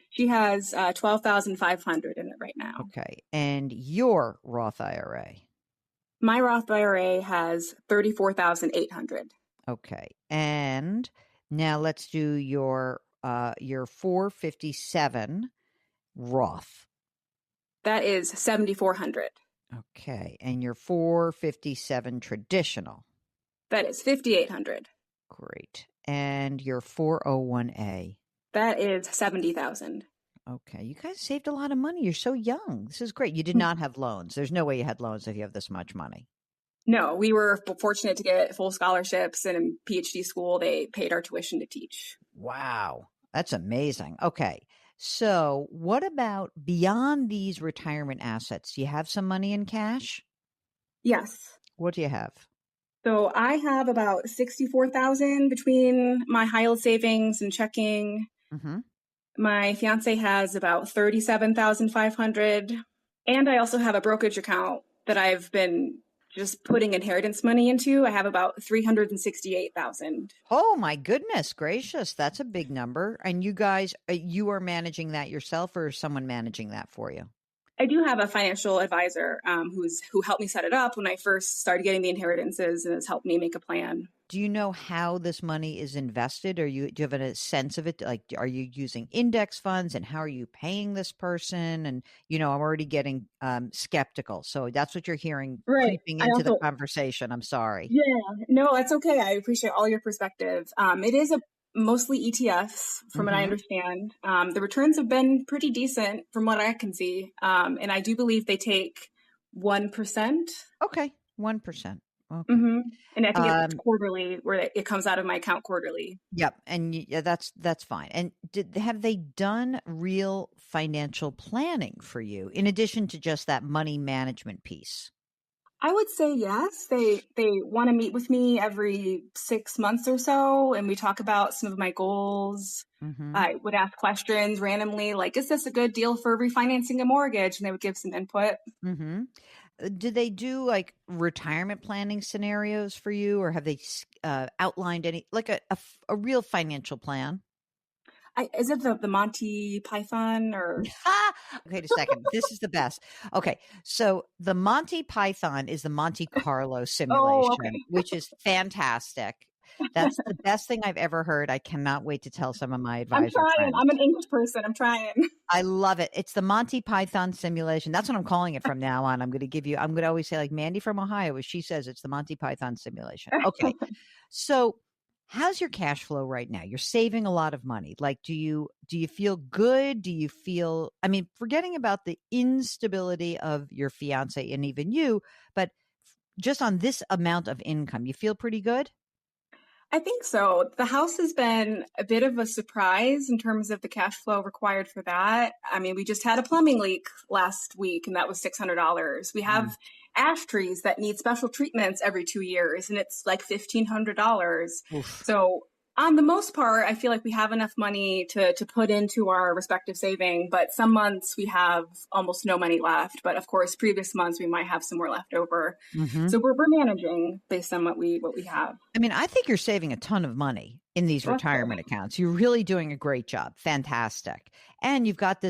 She has $12,500 in it right now. Okay, and your Roth IRA. My Roth IRA has $34,800. Okay, and now let's do your 457 Roth. That is $7,400. Okay, and your 457 traditional. That is $5,800. Great, and your 401A. That is $70,000. Okay, you guys saved a lot of money. You're so young. This is great. You did not have loans. There's no way you had loans if you have this much money. No, we were fortunate to get full scholarships, and in PhD school, they paid our tuition to teach. Wow, that's amazing. Okay, so what about beyond these retirement assets? Do you have some money in cash? Yes. What do you have? So I have about $64,000 between my high yield savings and checking. Mm-hmm. My fiance has about $37,500, and I also have a brokerage account that I've been just putting inheritance money into. I have about 368,000. Oh my goodness gracious, that's a big number. And you guys, you are managing that yourself, or is someone managing that for you? I do have a financial advisor who helped me set it up when I first started getting the inheritances and has helped me make a plan. Do you know how this money is invested? Do you have a sense of it? Like, are you using index funds, and how are you paying this person? And, I'm already getting skeptical. So that's what you're hearing Right. creeping I into the also, conversation. I'm sorry. yeah, no, that's okay. I appreciate all your perspective. It is mostly ETFs, from what I Mm-hmm. understand. The returns have been pretty decent from what I can see. And I do believe they take 1%. Okay. 1%. Okay. hmm And I think it's Um, quarterly, where it comes out of my account quarterly. Yep, and yeah, that's fine. And have they done real financial planning for you in addition to just that money management piece? I would say yes. They want to meet with me every 6 months or so, and we talk about some of my goals. Mm-hmm. I would ask questions randomly, like, "Is this a good deal for refinancing a mortgage?" And they would give some input. Mm-hmm. Do they do like retirement planning scenarios for you, or have they outlined any like a real financial plan? Is it the Monty Python or? Wait a second. This is the best. Okay. So the Monty Python is the Monte Carlo Oh, okay. simulation, which is fantastic. That's the best thing I've ever heard. I cannot wait to tell some of my I'm advisor trying. friends. I'm an English person. I'm trying. I love it. It's the Monty Python simulation. That's what I'm calling it from now on. I'm going to always say, like Mandy from Ohio, as she says, it's the Monty Python simulation. Okay. So how's your cash flow right now? You're saving a lot of money. Like, do you feel good? Do you feel, I mean, forgetting about the instability of your fiance and even you, but just on this amount of income, you feel pretty good? I think so. The house has been a bit of a surprise in terms of the cash flow required for that. I mean, we just had a plumbing leak last week, and that was $600. We Mm. have ash trees that need special treatments every 2 years, and it's like $1,500. Oof. So, on the most part, I feel like we have enough money to put into our respective saving, but some months we have almost no money left. But of course, previous months we might have some more left over. Mm-hmm. So we're managing based on what we have. I mean, I think you're saving a ton of money in these That's retirement accounts. You're really doing a great job. Fantastic. And you've got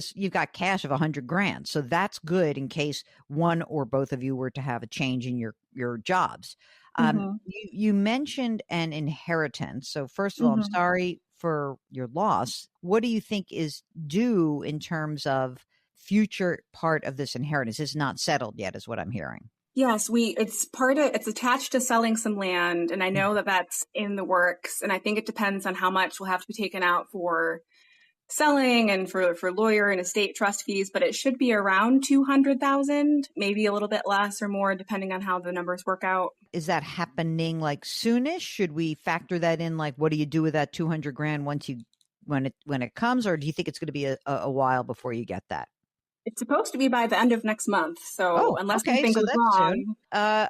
cash of 100 grand. So that's good in case one or both of you were to have a change in your jobs. hmm You mentioned an inheritance. So first of all, I'm hmm sorry for your loss. What do you think is due in terms of future part of this inheritance? It's not settled yet, is what I'm hearing. Yes, it's attached to selling some land, and I know that that's in the works. And I think it depends on how much will have to be taken out for selling and for lawyer and estate trust fees, but it should be around 200,000, maybe a little bit less or more, depending on how the numbers work out. Is that happening like soonish? Should we factor that in? Like, what do you do with that 200 grand when it comes, or do you think it's going to be a while before you get that? It's supposed to be by the end of next month, so Oh, unless okay. something So goes that's wrong, soon.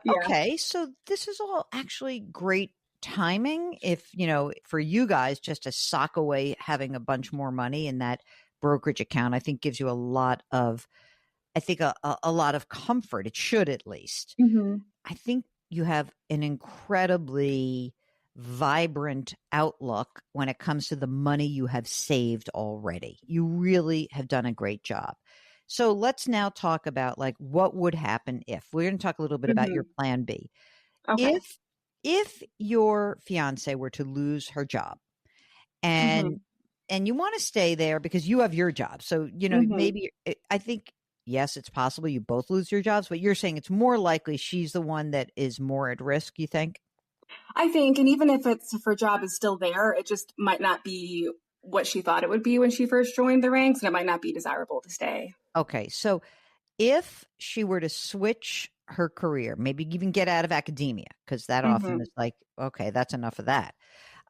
yeah. Okay. So this is all actually great timing. If, for you guys just to sock away having a bunch more money in that brokerage account, I think gives you a lot of, a lot of comfort. It should, at least. hmm I think you have an incredibly vibrant outlook when it comes to the money you have saved already. You really have done a great job. So let's now talk about like what would happen if we're going to talk a little bit about your hmm plan B. Okay. If your fiance were to lose her job hmm and you want to stay there because you have your job. So, hmm maybe I think yes, it's possible you both lose your jobs, but you're saying it's more likely she's the one that is more at risk, you think? I think, and even if her job is still there, it just might not be what she thought it would be when she first joined the ranks, and it might not be desirable to stay. Okay. So if she were to switch her career, maybe even get out of academia, because that often hmm is like, okay, that's enough of that.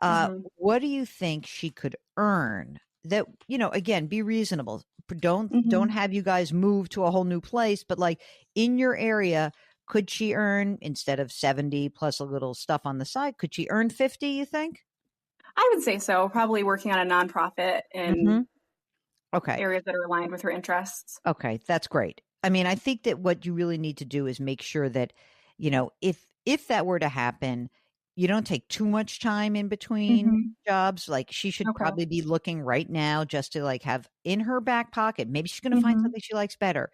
hmm What do you think she could earn that, again, be reasonable. Don't hmm have you guys move to a whole new place, but like in your area, could she earn instead of 70 plus a little stuff on the side, could she earn 50, you think? I would say so. Probably working on a nonprofit Mm-hmm. in Okay. areas that are aligned with her interests. Okay. That's great. I mean, I think that what you really need to do is make sure that, if that were to happen, you don't take too much time in between Hmm. jobs. Like she should Okay. probably be looking right now just to like have in her back pocket. Maybe she's going to find Hmm. something she likes better,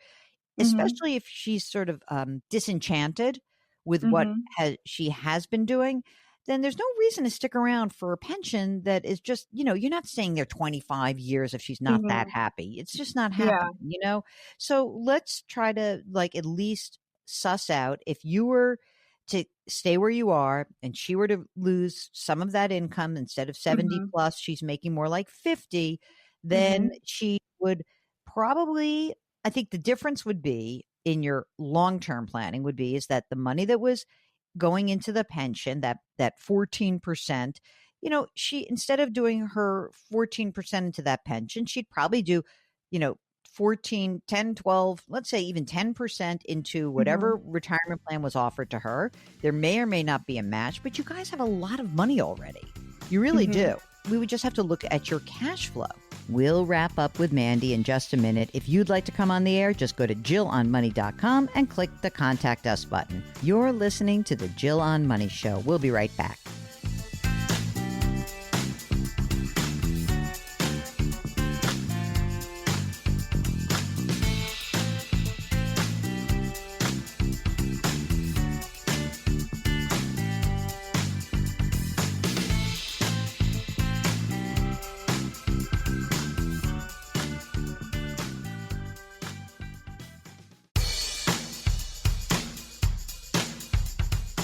Hmm. especially if she's sort of disenchanted with what Hmm. she has been doing. Then there's no reason to stick around for a pension that is just, you're not staying there 25 years if she's not that Hmm. happy. It's just not Yeah. happening. So let's try to like at least suss out if you were to stay where you are and she were to lose some of that income instead of 70 Hmm. plus, she's making more like 50, then Hmm. she would probably, I think the difference would be in your long-term planning would be is that the money that was going into the pension, that 14%, she instead of doing her 14% into that pension, she'd probably do, you know, 14, 10, 12, let's say even 10% into whatever Hmm. retirement plan was offered to her. There may or may not be a match, but you guys have a lot of money already. You really Hmm. do. We would just have to look at your cash flow. We'll wrap up with Mandy in just a minute. If you'd like to come on the air, just go to JillOnMoney.com and click the Contact Us button. You're listening to the Jill on Money Show. We'll be right back.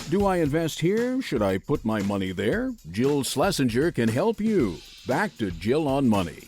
Do I invest here? Should I put my money there? Jill Schlesinger can help you. Back to Jill on Money.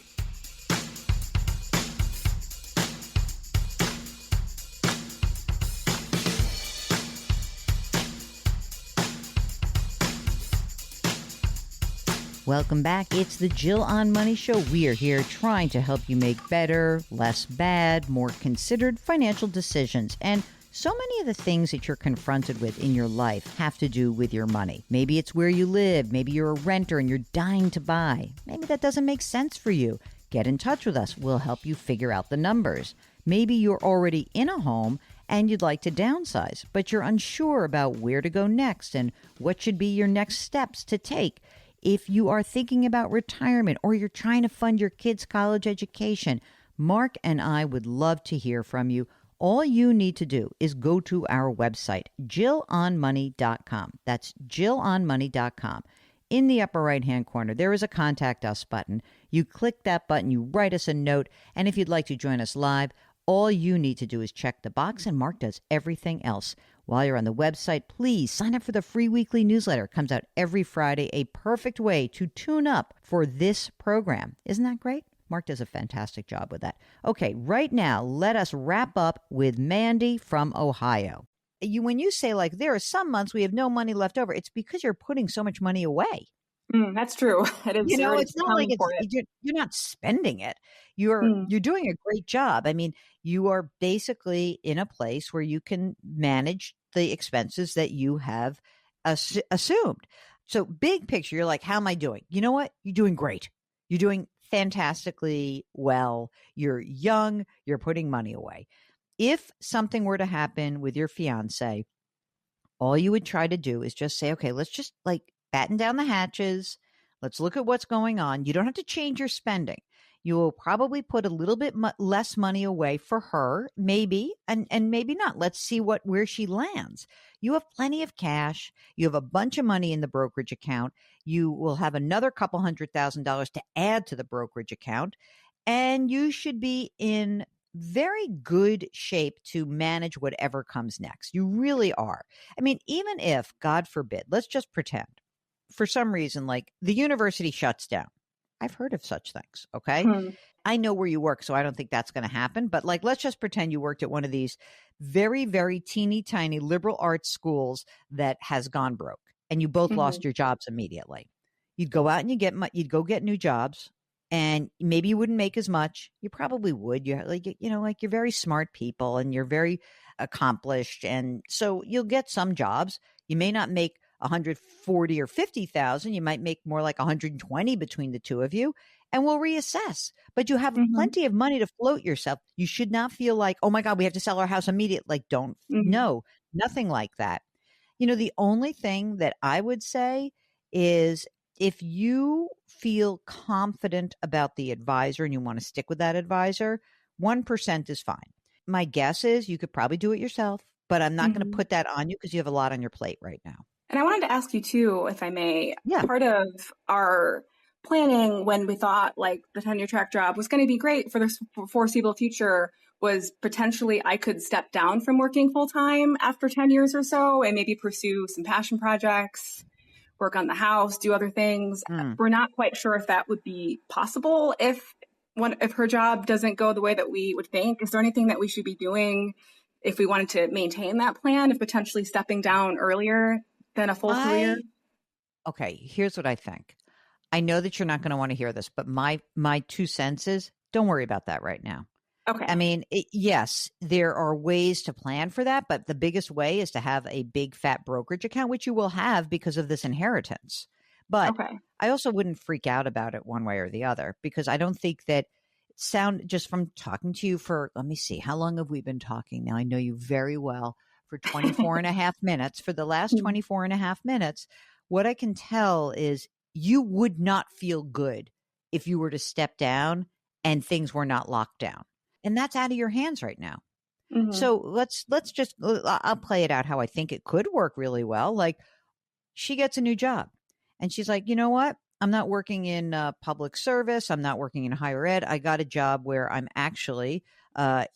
Welcome back. It's the Jill on Money Show. We are here trying to help you make better, less bad, more considered financial decisions. And so many of the things that you're confronted with in your life have to do with your money. Maybe it's where you live. Maybe you're a renter and you're dying to buy. Maybe that doesn't make sense for you. Get in touch with us. We'll help you figure out the numbers. Maybe you're already in a home and you'd like to downsize, but you're unsure about where to go next and what should be your next steps to take. If you are thinking about retirement or you're trying to fund your kids' college education, Mark and I would love to hear from you. All you need to do is go to our website, JillOnMoney.com. That's JillOnMoney.com. In the upper right-hand corner, there is a Contact Us button. You click that button, you write us a note, and if you'd like to join us live, all you need to do is check the box, and Mark does everything else. While you're on the website, please sign up for the free weekly newsletter. It comes out every Friday, a perfect way to tune up for this program. Isn't that great? Mark does a fantastic job with that. Okay, right now, let us wrap up with Mandy from Ohio. When you say like there are some months we have no money left over, it's because you're putting so much money away. That's true. It is. You're already It's not like accounting for it. you're not spending it. You're Mm. you're doing a great job. I mean, you are basically in a place where you can manage the expenses that you have assumed. So big picture, you're like, how am I doing? You know what? You're doing great. You're doing fantastically well. You're young. You're putting money away. If something were to happen with your fiance, all you would try to do is just say, okay, let's just like batten down the hatches. Let's look at what's going on. You don't have to change your spending. You will probably put a little bit less money away for her, maybe, and maybe not. Let's see where she lands. You have plenty of cash. You have a bunch of money in the brokerage account. You will have another couple $100,000 to add to the brokerage account, and you should be in very good shape to manage whatever comes next. You really are. I mean, even if, God forbid, let's just pretend for some reason, like the university shuts down. I've heard of such things. Okay. Hmm. I know where you work, so I don't think that's going to happen. But like, let's just pretend you worked at one of these very, very teeny tiny liberal arts schools that has gone broke and you both lost Hmm. your jobs immediately. You'd go out and you'd go get new jobs and maybe you wouldn't make as much. You probably would. You're like, like you're very smart people and you're very accomplished. And so you'll get some jobs. You may not make 140 or 50,000. You might make more like 120 between the two of you. and we'll reassess. But you have Mm-hmm. plenty of money to float yourself. You should not feel like, oh my God, we have to sell our house immediately. Like, don't, Mm-hmm. no, nothing like that. The only thing that I would say is if you feel confident about the advisor and you want to stick with that advisor, 1% is fine. My guess is you could probably do it yourself, but I'm not going to put that on you because you have a lot on your plate right now. And I wanted to ask you too, if I may, Yeah. part of our planning when we thought like the tenure track job was going to be great for the foreseeable future was potentially I could step down from working full time after 10 years or so and maybe pursue some passion projects, work on the house, do other things. We're not quite sure if that would be possible if her job doesn't go the way that we would think. Is there anything that we should be doing if we wanted to maintain that plan of potentially stepping down earlier than a full career? Okay, here's what I think. I know that you're not going to want to hear this, but my 2 cents is don't worry about that right now. Okay. I mean, yes, there are ways to plan for that, but the biggest way is to have a big fat brokerage account, which you will have because of this inheritance. But I also wouldn't freak out about it one way or the other because I don't think that just from talking to you for, let me see, how long have we been talking now? I know you very well for 24 and a half minutes. For the last 24 and a half minutes, what I can tell is you would not feel good if you were to step down and things were not locked down. And that's out of your hands right now. So let's just, I'll play it out how I think it could work really well. Like she gets a new job and she's like, you know what? I'm not working in public service. I'm not working in higher ed. I got a job where I'm actually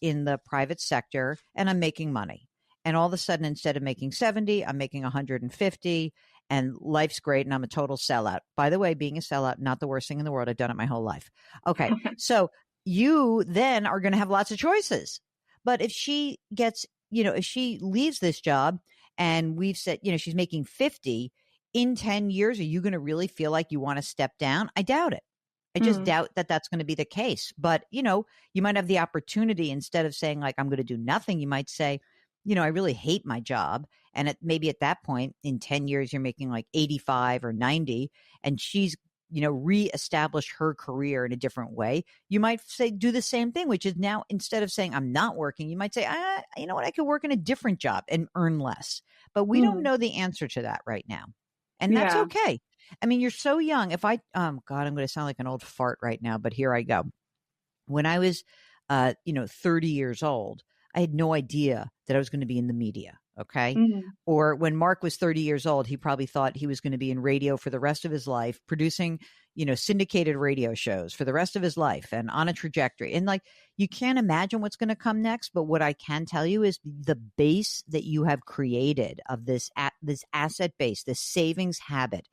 in the private sector and I'm making money. And all of a sudden, instead of making 70, I'm making 150 and life's great. And I'm a total sellout. By the way, being a sellout, not the worst thing in the world. I've done it my whole life. Okay. So you then are going to have lots of choices. But if she gets, if she leaves this job and we've said, she's making 50 in 10 years, are you going to really feel like you want to step down? I doubt it. I just doubt that that's going to be the case. But, you might have the opportunity instead of saying like, I'm going to do nothing. You might say, I really hate my job. And maybe at that point in 10 years, you're making like 85 or 90 and she's, reestablish her career in a different way. You might say, do the same thing, which is now instead of saying I'm not working, you might say, you know what, I could work in a different job and earn less. But we don't know the answer to that right now. And that's okay. I mean, you're so young. If God, I'm going to sound like an old fart right now, but here I go. When I was, 30 years old, I had no idea that I was going to be in the media. Okay. Or when Mark was 30 years old, he probably thought he was going to be in radio for the rest of his life, producing, syndicated radio shows for the rest of his life and on a trajectory. And like, you can't imagine what's going to come next. But what I can tell you is the base that you have created of this asset base, this savings habit,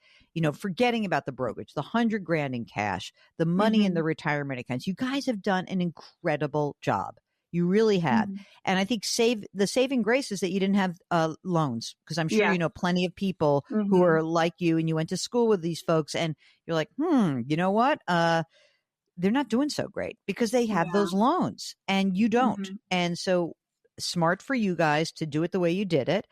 forgetting about the brokerage, the $100,000 in cash, the money in the retirement accounts. You guys have done an incredible job. You really have. And I think the saving grace is that you didn't have loans, because I'm sure you know plenty of people who are like you and you went to school with these folks and you're like, you know what? They're not doing so great because they have those loans and you don't. And so smart for you guys to do it the way you did it.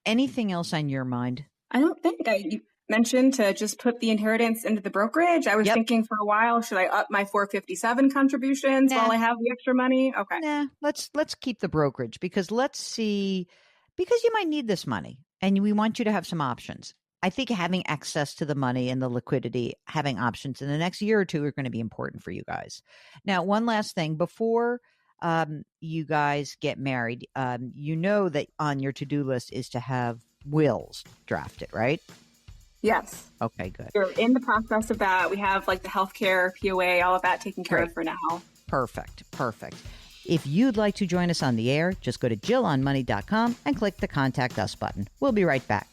Anything else on your mind? I don't think you mentioned to just put the inheritance into the brokerage. I was thinking for a while, should I up my 457 contributions while I have the extra money? Okay. Nah, let's keep the brokerage because you might need this money and we want you to have some options. I think having access to the money and the liquidity, having options in the next year or two are going to be important for you guys. Now, one last thing before you guys get married, that on your to-do list is to have wills drafted, right? Yes. Okay, good. We're in the process of that. We have like the healthcare, POA, all of that taken care of for now. Perfect. If you'd like to join us on the air, just go to JillOnMoney.com and click the Contact Us button. We'll be right back.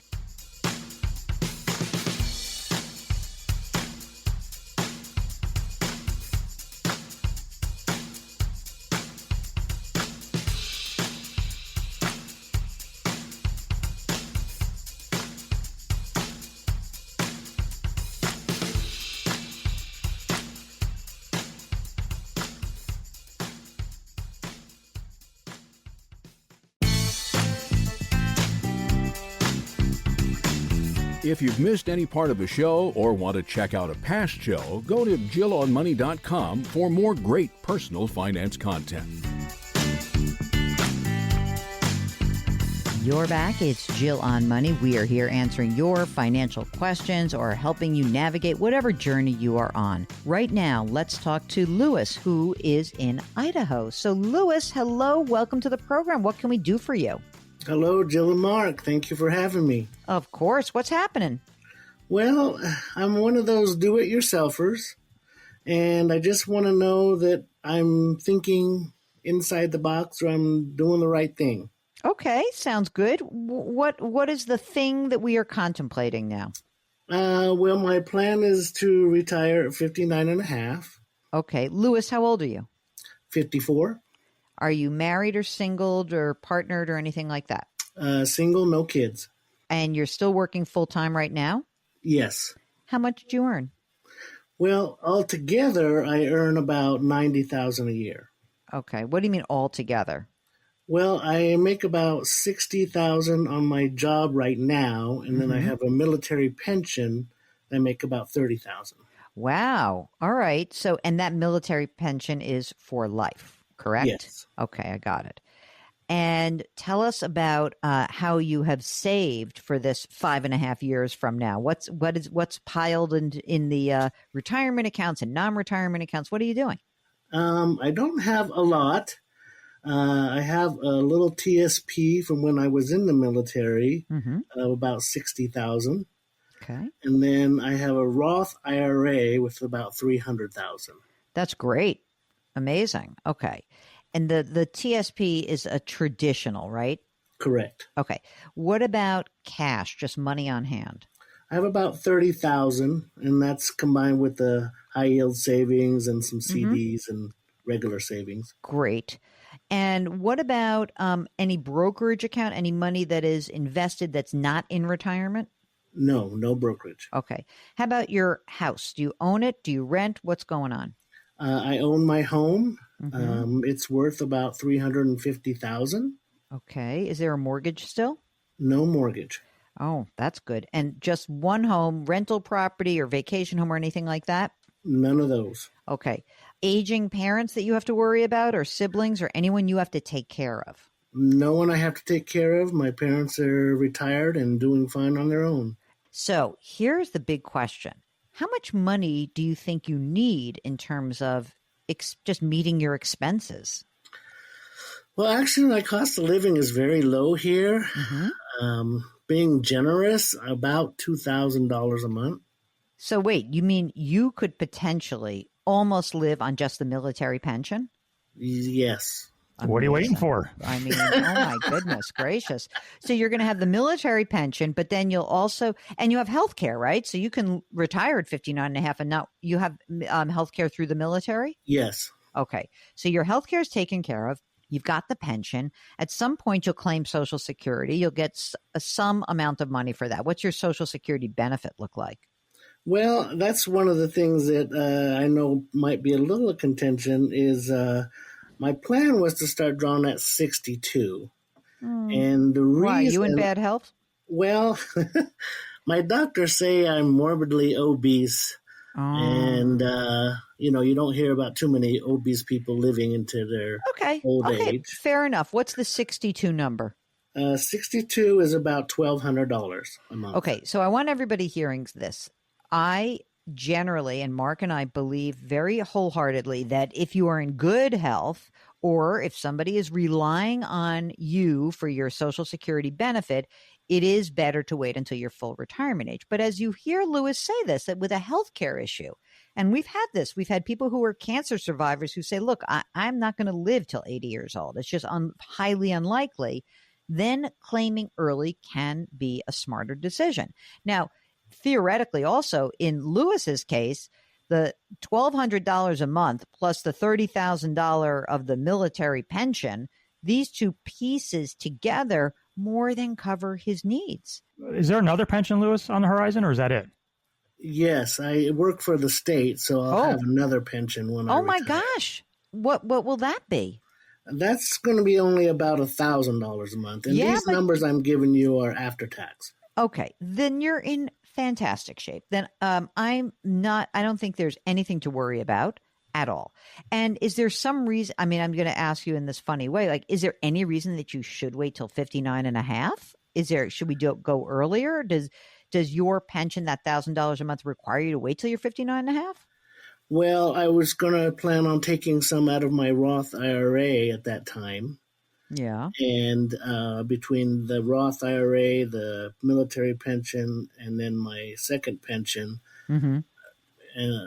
If you've missed any part of the show or want to check out a past show, go to JillOnMoney.com for more great personal finance content. You're back. It's Jill on Money. We are here answering your financial questions or helping you navigate whatever journey you are on. Right now, let's talk to Lewis, who is in Idaho. So, Lewis, hello. Welcome to the program. What can we do for you? Hello, Jill and Mark. Thank you for having me. Of course. What's happening? Well, I'm one of those do-it-yourselfers, and I just want to know that I'm thinking inside the box or I'm doing the right thing. Okay, sounds good. What is the thing that we are contemplating now? Well, my plan is to retire at 59 and a half. Okay. Lewis, how old are you? 54. Are you married or singled or partnered or anything like that? Single, no kids. And you're still working full-time right now? Yes. How much did you earn? Well, altogether, I earn about $90,000 a year. Okay. What do you mean altogether? Well, I make about $60,000 on my job right now, and then I have a military pension. I make about $30,000. Wow. All right. So, and that military pension is for life, correct? Yes. Okay, I got it. And tell us about how you have saved for this 5.5 years from now. What's piled in the retirement accounts and non-retirement accounts? What are you doing? I don't have a lot. I have a little TSP from when I was in the military of about $60,000. Okay. And then I have a Roth IRA with about $300,000. That's great. Amazing. Okay. And the TSP is a traditional, right? Correct. Okay. What about cash, just money on hand? I have about $30,000, and that's combined with the high yield savings and some CDs and regular savings. Great. And what about any brokerage account, any money that is invested that's not in retirement? No brokerage. Okay. How about your house? Do you own it? Do you rent? What's going on? I own my home. It's worth about $350,000. Okay. Is there a mortgage still? No mortgage. Oh, that's good. And just one home, rental property or vacation home or anything like that? None of those. Okay. Aging parents that you have to worry about or siblings or anyone you have to take care of? No one I have to take care of. My parents are retired and doing fine on their own. So here's the big question. How much money do you think you need in terms of just meeting your expenses? Well, actually, my cost of living is very low here. Being generous, about $2,000 a month. So wait, you mean you could potentially almost live on just the military pension? Yes. Amazing. What are you waiting for? I mean, oh my goodness gracious. So you're going to have the military pension, but then you'll also, and you have health care, right? So you can retire at 59 and a half and now you have health care through the military? Yes. Okay. So your health care is taken care of. You've got the pension. At some point, you'll claim Social Security. You'll get some amount of money for that. What's your Social Security benefit look like? Well, that's one of the things that I know might be a little contention is my plan was to start drawing at 62. And the reason... Why, are you in bad health? Well, my doctors say I'm morbidly obese. And, you don't hear about too many obese people living into their old age. Fair enough. What's the 62 number? 62 is about $1,200 a month. Okay, so I want everybody hearing this. I generally, and Mark and I believe very wholeheartedly that if you are in good health or if somebody is relying on you for your Social Security benefit, it is better to wait until your full retirement age. But as you hear Lewis say this, that with a healthcare issue, and we've had people who are cancer survivors who say, look, I'm not going to live till 80 years old. It's just highly unlikely. Then claiming early can be a smarter decision. Now, theoretically, also in Lewis's case, the $1,200 a month plus the $30,000 of the military pension, these two pieces together more than cover his needs. Is there another pension, Lewis, on the horizon, or is that it? Yes, I work for the state, so I'll have another pension when I retire. Oh my gosh. What will that be? That's going to be only about $1,000 a month. And these numbers I'm giving you are after tax. Okay, then you're in fantastic shape. Then I don't think there's anything to worry about at all. And is there some reason, I mean, I'm going to ask you in this funny way, like, is there any reason that you should wait till 59 and a half? Should we go earlier? Does your pension, that $1,000 a month, require you to wait till you're 59 and a half? Well, I was going to plan on taking some out of my Roth IRA at that time. Yeah. And between the Roth IRA, the military pension, and then my second pension, Mm-hmm.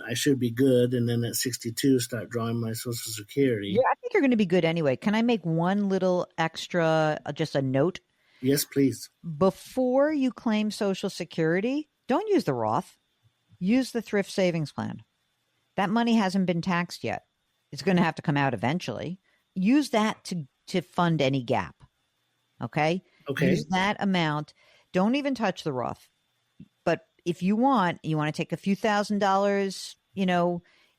I should be good. And then at 62, start drawing my Social Security. Yeah, I think you're going to be good anyway. Can I make one little extra, just a note? Yes, please. Before you claim Social Security, don't use the Roth. Use the thrift savings plan. That money hasn't been taxed yet. It's going to have to come out eventually. Use that to fund any gap. Okay? Okay. Use that amount. Don't even touch the Roth. But if you want to take a few $1,000s,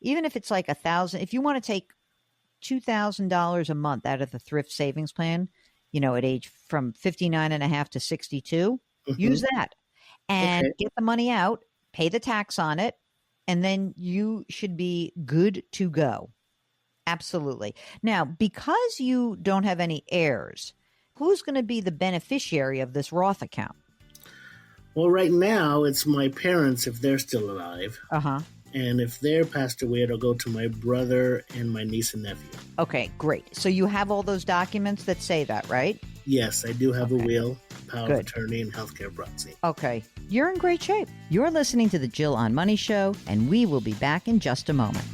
even if it's like $1,000, if you want to take $2,000 a month out of the thrift savings plan, at age from 59 and a half to 62, use that and get the money out, pay the tax on it, and then you should be good to go. Absolutely. Now, because you don't have any heirs, who's going to be the beneficiary of this Roth account? Well, right now, it's my parents if they're still alive. Uh-huh. And if they're passed away, it'll go to my brother and my niece and nephew. Okay, great. So you have all those documents that say that, right? Yes, I do have a will, power Good. of attorney, and healthcare proxy. Okay. You're in great shape. You're listening to the Jill on Money Show, and we will be back in just a moment.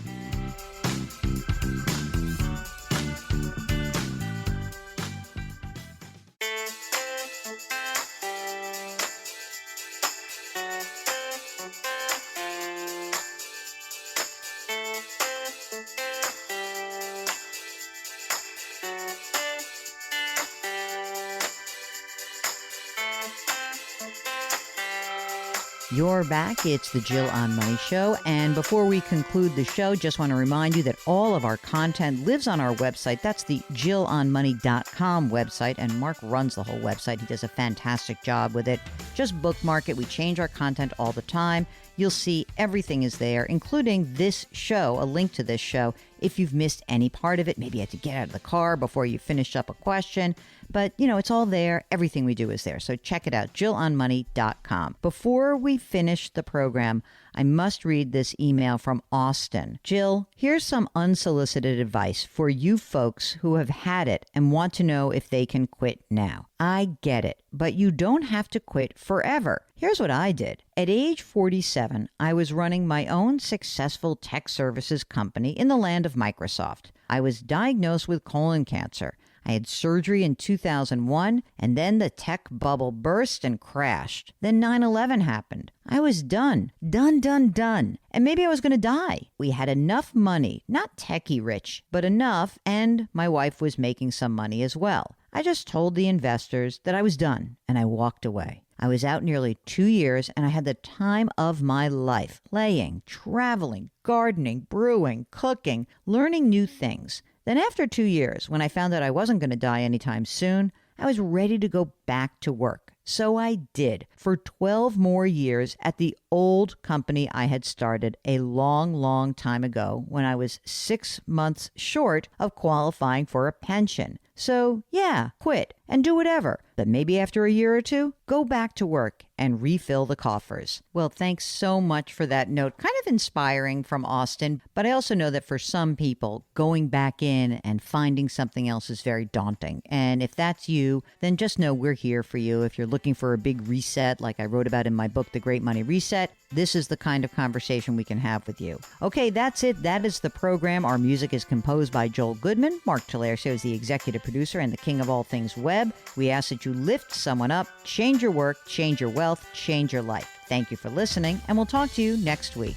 You're back. It's the Jill on Money Show. And before we conclude the show, just want to remind you that all of our content lives on our website. That's the JillOnMoney.com website. And Mark runs the whole website. He does a fantastic job with it. Just bookmark it. We change our content all the time. You'll see everything is there, including this show, a link to this show. If you've missed any part of it, maybe you had to get out of the car before you finish up a question. But, it's all there. Everything we do is there. So check it out, JillOnMoney.com. Before we finish the program, I must read this email from Austin. Jill, here's some unsolicited advice for you folks who have had it and want to know if they can quit now. I get it, but you don't have to quit forever. Here's what I did. At age 47, I was running my own successful tech services company in the land of Microsoft. I was diagnosed with colon cancer. I had surgery in 2001, and then the tech bubble burst and crashed. Then 9/11 happened. I was done. Done. And maybe I was going to die. We had enough money, not techie rich, but enough, and my wife was making some money as well. I just told the investors that I was done, and I walked away. I was out nearly 2 years, and I had the time of my life, playing, traveling, gardening, brewing, cooking, learning new things. Then after 2 years, when I found out I wasn't going to die anytime soon, I was ready to go back to work. So I did for 12 more years at the old company I had started a long, long time ago when I was 6 months short of qualifying for a pension. So yeah, quit and do whatever. But maybe after a year or two, go back to work and refill the coffers. Well, thanks so much for that note. Kind of inspiring from Austin, but I also know that for some people, going back in and finding something else is very daunting. And if that's you, then just know we're here for you. If you're looking for a big reset, like I wrote about in my book, The Great Money Reset, this is the kind of conversation we can have with you. Okay, that's it. That is the program. Our music is composed by Joel Goodman. Mark Talercio is the executive producer and the king of all things web. We ask that you lift someone up, change your work, change your wealth, change your life. Thank you for listening, and we'll talk to you next week.